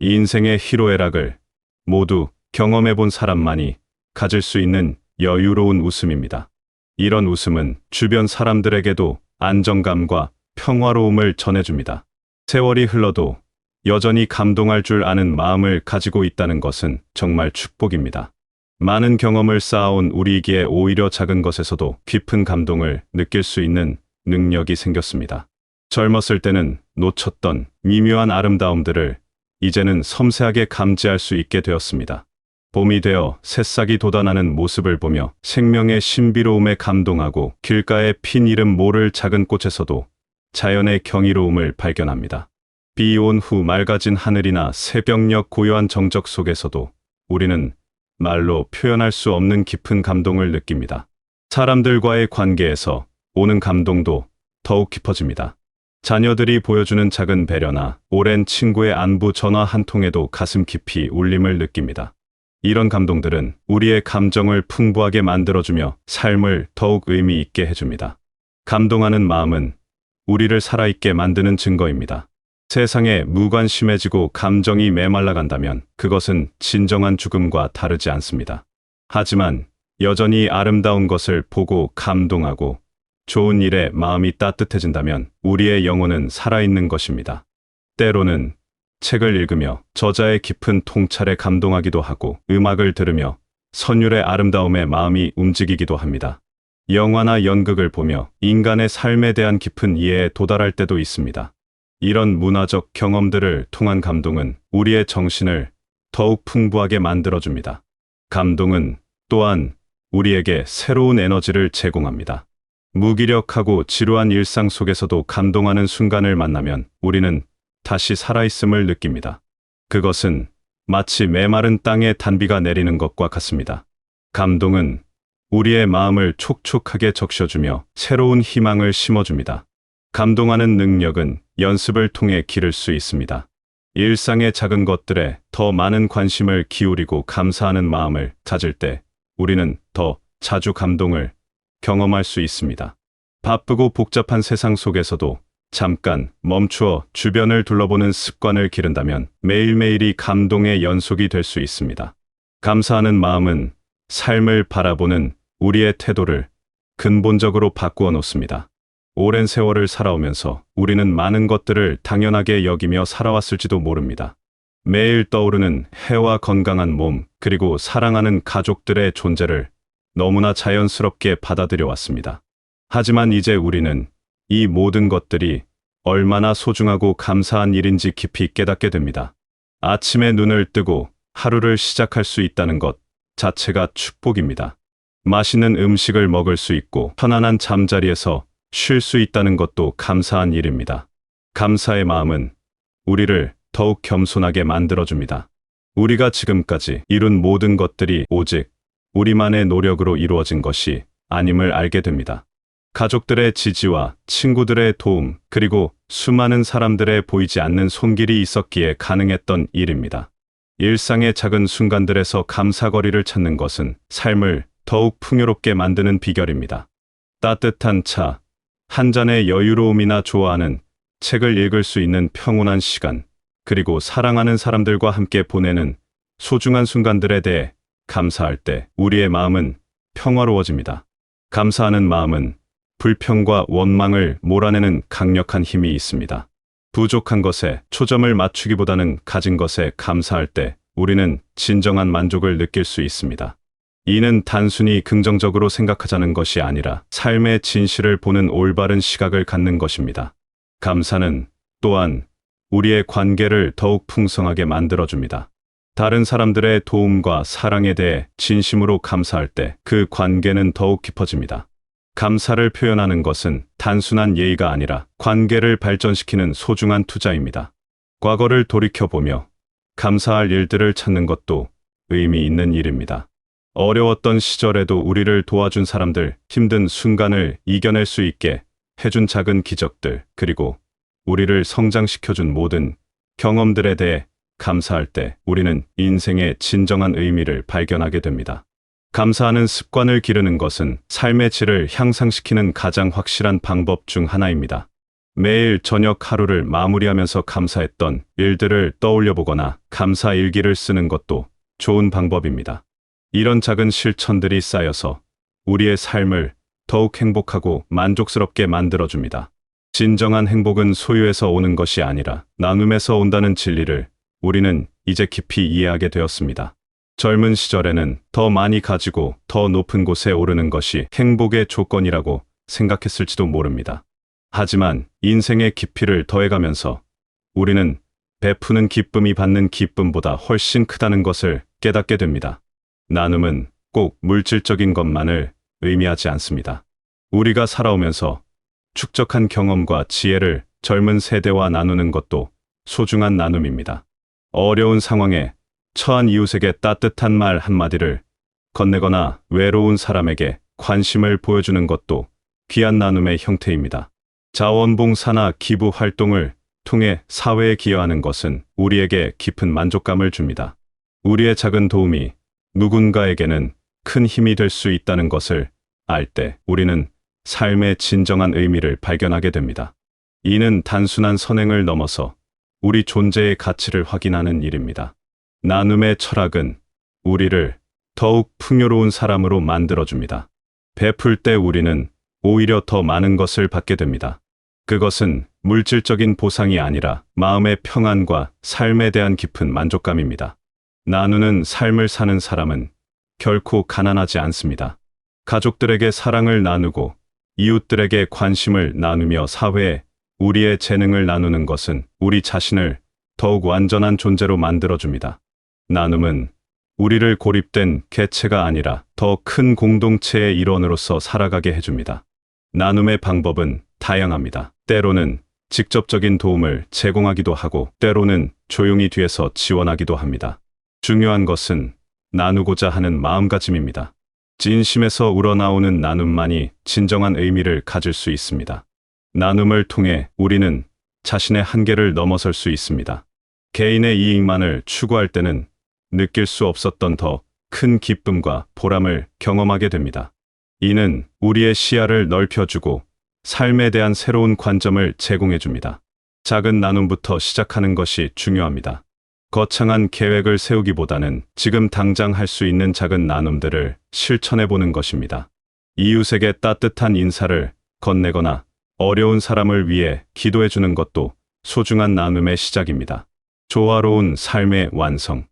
이 인생의 희로애락을 모두 경험해본 사람만이 가질 수 있는 여유로운 웃음입니다. 이런 웃음은 주변 사람들에게도 안정감과 평화로움을 전해줍니다. 세월이 흘러도 여전히 감동할 줄 아는 마음을 가지고 있다는 것은 정말 축복입니다. 많은 경험을 쌓아온 우리에게 오히려 작은 것에서도 깊은 감동을 느낄 수 있는 능력이 생겼습니다. 젊었을 때는 놓쳤던 미묘한 아름다움들을 이제는 섬세하게 감지할 수 있게 되었습니다. 봄이 되어 새싹이 돋아나는 모습을 보며 생명의 신비로움에 감동하고 길가에 핀 이름 모를 작은 꽃에서도 자연의 경이로움을 발견합니다. 비 온 후 맑아진 하늘이나 새벽녘 고요한 정적 속에서도 우리는 말로 표현할 수 없는 깊은 감동을 느낍니다. 사람들과의 관계에서 오는 감동도 더욱 깊어집니다. 자녀들이 보여주는 작은 배려나 오랜 친구의 안부 전화 한 통에도 가슴 깊이 울림을 느낍니다. 이런 감동들은 우리의 감정을 풍부하게 만들어주며 삶을 더욱 의미 있게 해줍니다. 감동하는 마음은 우리를 살아있게 만드는 증거입니다. 세상에 무관심해지고 감정이 메말라간다면 그것은 진정한 죽음과 다르지 않습니다. 하지만 여전히 아름다운 것을 보고 감동하고 좋은 일에 마음이 따뜻해진다면 우리의 영혼은 살아있는 것입니다. 때로는 책을 읽으며 저자의 깊은 통찰에 감동하기도 하고 음악을 들으며 선율의 아름다움에 마음이 움직이기도 합니다. 영화나 연극을 보며 인간의 삶에 대한 깊은 이해에 도달할 때도 있습니다. 이런 문화적 경험들을 통한 감동은 우리의 정신을 더욱 풍부하게 만들어줍니다. 감동은 또한 우리에게 새로운 에너지를 제공합니다. 무기력하고 지루한 일상 속에서도 감동하는 순간을 만나면 우리는 다시 살아있음을 느낍니다. 그것은 마치 메마른 땅에 단비가 내리는 것과 같습니다. 감동은 우리의 마음을 촉촉하게 적셔주며 새로운 희망을 심어줍니다. 감동하는 능력은 연습을 통해 기를 수 있습니다. 일상의 작은 것들에 더 많은 관심을 기울이고 감사하는 마음을 가질 때 우리는 더 자주 감동을 경험할 수 있습니다. 바쁘고 복잡한 세상 속에서도 잠깐 멈추어 주변을 둘러보는 습관을 기른다면 매일매일이 감동의 연속이 될 수 있습니다. 감사하는 마음은 삶을 바라보는 우리의 태도를 근본적으로 바꾸어 놓습니다. 오랜 세월을 살아오면서 우리는 많은 것들을 당연하게 여기며 살아왔을지도 모릅니다. 매일 떠오르는 해와 건강한 몸, 그리고 사랑하는 가족들의 존재를 너무나 자연스럽게 받아들여 왔습니다. 하지만 이제 우리는 이 모든 것들이 얼마나 소중하고 감사한 일인지 깊이 깨닫게 됩니다. 아침에 눈을 뜨고 하루를 시작할 수 있다는 것 자체가 축복입니다. 맛있는 음식을 먹을 수 있고 편안한 잠자리에서 쉴 수 있다는 것도 감사한 일입니다. 감사의 마음은 우리를 더욱 겸손하게 만들어줍니다. 우리가 지금까지 이룬 모든 것들이 오직 우리만의 노력으로 이루어진 것이 아님을 알게 됩니다. 가족들의 지지와 친구들의 도움, 그리고 수많은 사람들의 보이지 않는 손길이 있었기에 가능했던 일입니다. 일상의 작은 순간들에서 감사거리를 찾는 것은 삶을 더욱 풍요롭게 만드는 비결입니다. 따뜻한 차 한 잔의 여유로움이나 좋아하는 책을 읽을 수 있는 평온한 시간, 그리고 사랑하는 사람들과 함께 보내는 소중한 순간들에 대해 감사할 때 우리의 마음은 평화로워집니다. 감사하는 마음은 불평과 원망을 몰아내는 강력한 힘이 있습니다. 부족한 것에 초점을 맞추기보다는 가진 것에 감사할 때 우리는 진정한 만족을 느낄 수 있습니다. 이는 단순히 긍정적으로 생각하자는 것이 아니라 삶의 진실을 보는 올바른 시각을 갖는 것입니다. 감사는 또한 우리의 관계를 더욱 풍성하게 만들어줍니다. 다른 사람들의 도움과 사랑에 대해 진심으로 감사할 때 그 관계는 더욱 깊어집니다. 감사를 표현하는 것은 단순한 예의가 아니라 관계를 발전시키는 소중한 투자입니다. 과거를 돌이켜보며 감사할 일들을 찾는 것도 의미 있는 일입니다. 어려웠던 시절에도 우리를 도와준 사람들, 힘든 순간을 이겨낼 수 있게 해준 작은 기적들, 그리고 우리를 성장시켜준 모든 경험들에 대해 감사할 때 우리는 인생의 진정한 의미를 발견하게 됩니다. 감사하는 습관을 기르는 것은 삶의 질을 향상시키는 가장 확실한 방법 중 하나입니다. 매일 저녁 하루를 마무리하면서 감사했던 일들을 떠올려 보거나 감사 일기를 쓰는 것도 좋은 방법입니다. 이런 작은 실천들이 쌓여서 우리의 삶을 더욱 행복하고 만족스럽게 만들어줍니다. 진정한 행복은 소유에서 오는 것이 아니라 나눔에서 온다는 진리를 우리는 이제 깊이 이해하게 되었습니다. 젊은 시절에는 더 많이 가지고 더 높은 곳에 오르는 것이 행복의 조건이라고 생각했을지도 모릅니다. 하지만 인생의 깊이를 더해가면서 우리는 베푸는 기쁨이 받는 기쁨보다 훨씬 크다는 것을 깨닫게 됩니다. 나눔은 꼭 물질적인 것만을 의미하지 않습니다. 우리가 살아오면서 축적한 경험과 지혜를 젊은 세대와 나누는 것도 소중한 나눔입니다. 어려운 상황에 처한 이웃에게 따뜻한 말 한마디를 건네거나 외로운 사람에게 관심을 보여주는 것도 귀한 나눔의 형태입니다. 자원봉사나 기부 활동을 통해 사회에 기여하는 것은 우리에게 깊은 만족감을 줍니다. 우리의 작은 도움이 누군가에게는 큰 힘이 될 수 있다는 것을 알 때 우리는 삶의 진정한 의미를 발견하게 됩니다. 이는 단순한 선행을 넘어서 우리 존재의 가치를 확인하는 일입니다. 나눔의 철학은 우리를 더욱 풍요로운 사람으로 만들어줍니다. 베풀 때 우리는 오히려 더 많은 것을 받게 됩니다. 그것은 물질적인 보상이 아니라 마음의 평안과 삶에 대한 깊은 만족감입니다. 나누는 삶을 사는 사람은 결코 가난하지 않습니다. 가족들에게 사랑을 나누고 이웃들에게 관심을 나누며 사회에 우리의 재능을 나누는 것은 우리 자신을 더욱 완전한 존재로 만들어줍니다. 나눔은 우리를 고립된 개체가 아니라 더 큰 공동체의 일원으로서 살아가게 해줍니다. 나눔의 방법은 다양합니다. 때로는 직접적인 도움을 제공하기도 하고 때로는 조용히 뒤에서 지원하기도 합니다. 중요한 것은 나누고자 하는 마음가짐입니다. 진심에서 우러나오는 나눔만이 진정한 의미를 가질 수 있습니다. 나눔을 통해 우리는 자신의 한계를 넘어설 수 있습니다. 개인의 이익만을 추구할 때는 느낄 수 없었던 더 큰 기쁨과 보람을 경험하게 됩니다. 이는 우리의 시야를 넓혀주고 삶에 대한 새로운 관점을 제공해줍니다. 작은 나눔부터 시작하는 것이 중요합니다. 거창한 계획을 세우기보다는 지금 당장 할 수 있는 작은 나눔들을 실천해보는 것입니다. 이웃에게 따뜻한 인사를 건네거나 어려운 사람을 위해 기도해주는 것도 소중한 나눔의 시작입니다. 조화로운 삶의 완성.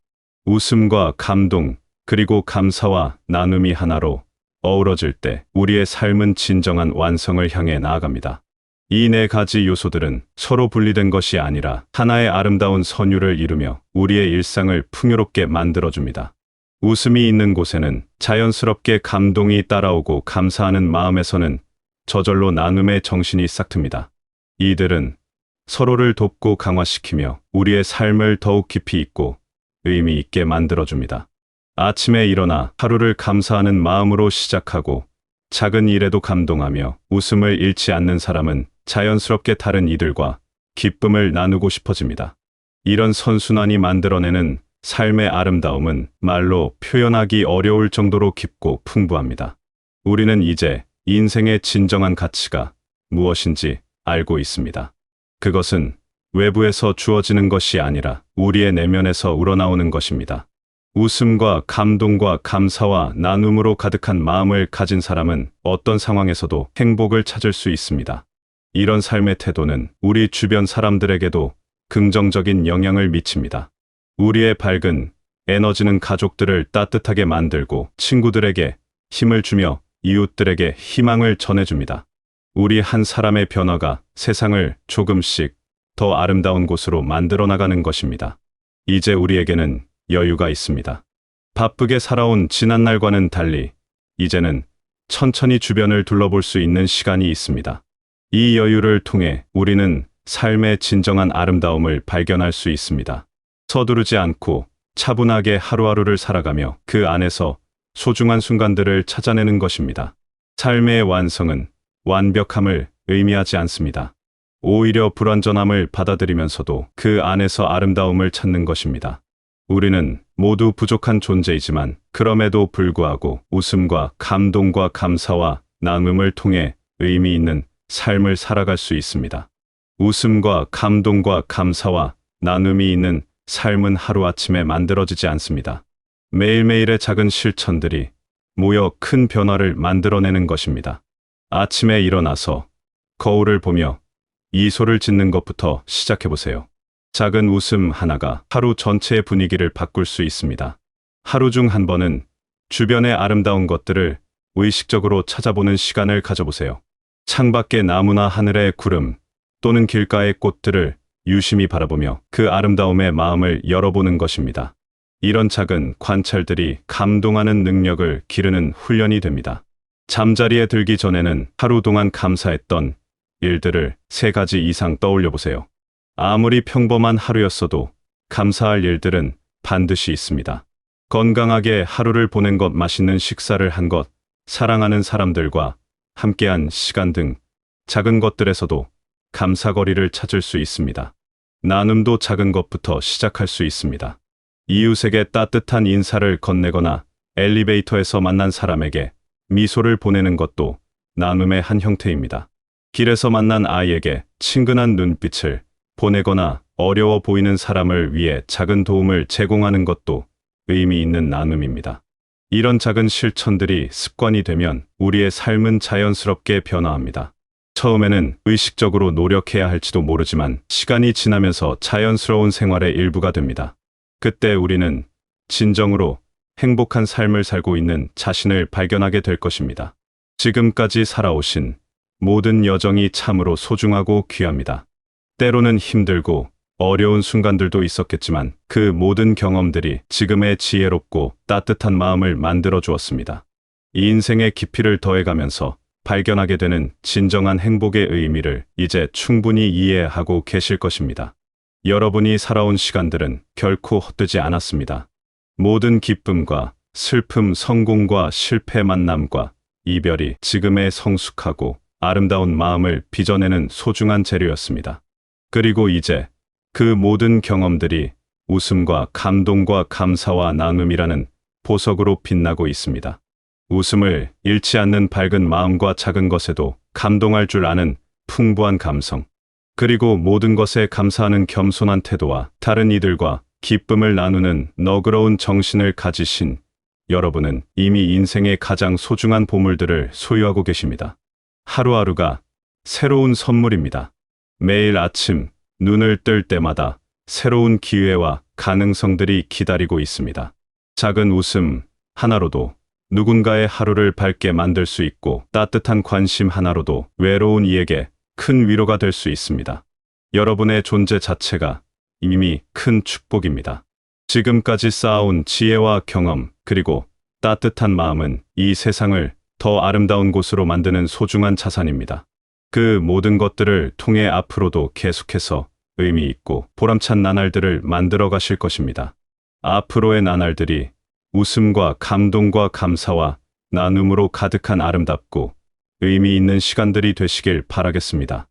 웃음과 감동, 그리고 감사와 나눔이 하나로 어우러질 때 우리의 삶은 진정한 완성을 향해 나아갑니다. 이 네 가지 요소들은 서로 분리된 것이 아니라 하나의 아름다운 선율을 이루며 우리의 일상을 풍요롭게 만들어줍니다. 웃음이 있는 곳에는 자연스럽게 감동이 따라오고 감사하는 마음에서는 저절로 나눔의 정신이 싹틉니다. 이들은 서로를 돕고 강화시키며 우리의 삶을 더욱 깊이 있고 의미 있게 만들어줍니다. 아침에 일어나 하루를 감사하는 마음으로 시작하고 작은 일에도 감동하며 웃음을 잃지 않는 사람은 자연스럽게 다른 이들과 기쁨을 나누고 싶어집니다. 이런 선순환이 만들어내는 삶의 아름다움은 말로 표현하기 어려울 정도로 깊고 풍부합니다. 우리는 이제 인생의 진정한 가치가 무엇인지 알고 있습니다. 그것은 외부에서 주어지는 것이 아니라 우리의 내면에서 우러나오는 것입니다. 웃음과 감동과 감사와 나눔으로 가득한 마음을 가진 사람은 어떤 상황에서도 행복을 찾을 수 있습니다. 이런 삶의 태도는 우리 주변 사람들에게도 긍정적인 영향을 미칩니다. 우리의 밝은 에너지는 가족들을 따뜻하게 만들고 친구들에게 힘을 주며 이웃들에게 희망을 전해줍니다. 우리 한 사람의 변화가 세상을 조금씩 더 아름다운 곳으로 만들어 나가는 것입니다. 이제 우리에게는 여유가 있습니다. 바쁘게 살아온 지난날과는 달리 이제는 천천히 주변을 둘러볼 수 있는 시간이 있습니다. 이 여유를 통해 우리는 삶의 진정한 아름다움을 발견할 수 있습니다. 서두르지 않고 차분하게 하루하루를 살아가며 그 안에서 소중한 순간들을 찾아내는 것입니다. 삶의 완성은 완벽함을 의미하지 않습니다. 오히려 불완전함을 받아들이면서도 그 안에서 아름다움을 찾는 것입니다. 우리는 모두 부족한 존재이지만 그럼에도 불구하고 웃음과 감동과 감사와 나눔을 통해 의미 있는 삶을 살아갈 수 있습니다. 웃음과 감동과 감사와 나눔이 있는 삶은 하루아침에 만들어지지 않습니다. 매일매일의 작은 실천들이 모여 큰 변화를 만들어내는 것입니다. 아침에 일어나서 거울을 보며 미소를 짓는 것부터 시작해보세요. 작은 웃음 하나가 하루 전체의 분위기를 바꿀 수 있습니다. 하루 중 한 번은 주변의 아름다운 것들을 의식적으로 찾아보는 시간을 가져보세요. 창밖의 나무나 하늘의 구름 또는 길가의 꽃들을 유심히 바라보며 그 아름다움에 마음을 열어보는 것입니다. 이런 작은 관찰들이 감동하는 능력을 기르는 훈련이 됩니다. 잠자리에 들기 전에는 하루 동안 감사했던 일들을 3가지 이상 떠올려 보세요. 아무리 평범한 하루였어도 감사할 일들은 반드시 있습니다. 건강하게 하루를 보낸 것, 맛있는 식사를 한 것, 사랑하는 사람들과 함께한 시간 등 작은 것들에서도 감사거리를 찾을 수 있습니다. 나눔도 작은 것부터 시작할 수 있습니다. 이웃에게 따뜻한 인사를 건네거나 엘리베이터에서 만난 사람에게 미소를 보내는 것도 나눔의 한 형태입니다. 길에서 만난 아이에게 친근한 눈빛을 보내거나 어려워 보이는 사람을 위해 작은 도움을 제공하는 것도 의미 있는 나눔입니다. 이런 작은 실천들이 습관이 되면 우리의 삶은 자연스럽게 변화합니다. 처음에는 의식적으로 노력해야 할지도 모르지만 시간이 지나면서 자연스러운 생활의 일부가 됩니다. 그때 우리는 진정으로 행복한 삶을 살고 있는 자신을 발견하게 될 것입니다. 지금까지 살아오신 모든 여정이 참으로 소중하고 귀합니다. 때로는 힘들고 어려운 순간들도 있었겠지만 그 모든 경험들이 지금의 지혜롭고 따뜻한 마음을 만들어 주었습니다. 이 인생의 깊이를 더해가면서 발견하게 되는 진정한 행복의 의미를 이제 충분히 이해하고 계실 것입니다. 여러분이 살아온 시간들은 결코 헛되지 않았습니다. 모든 기쁨과 슬픔, 성공과 실패, 만남과 이별이 지금의 성숙하고 아름다운 마음을 빚어내는 소중한 재료였습니다. 그리고 이제 그 모든 경험들이 웃음과 감동과 감사와 나눔이라는 보석으로 빛나고 있습니다. 웃음을 잃지 않는 밝은 마음과 작은 것에도 감동할 줄 아는 풍부한 감성, 그리고 모든 것에 감사하는 겸손한 태도와 다른 이들과 기쁨을 나누는 너그러운 정신을 가지신 여러분은 이미 인생의 가장 소중한 보물들을 소유하고 계십니다. 하루하루가 새로운 선물입니다. 매일 아침 눈을 뜰 때마다 새로운 기회와 가능성들이 기다리고 있습니다. 작은 웃음 하나로도 누군가의 하루를 밝게 만들 수 있고 따뜻한 관심 하나로도 외로운 이에게 큰 위로가 될 수 있습니다. 여러분의 존재 자체가 이미 큰 축복입니다. 지금까지 쌓아온 지혜와 경험 그리고 따뜻한 마음은 이 세상을 더 아름다운 곳으로 만드는 소중한 자산입니다. 그 모든 것들을 통해 앞으로도 계속해서 의미 있고 보람찬 나날들을 만들어 가실 것입니다. 앞으로의 나날들이 웃음과 감동과 감사와 나눔으로 가득한 아름답고 의미 있는 시간들이 되시길 바라겠습니다.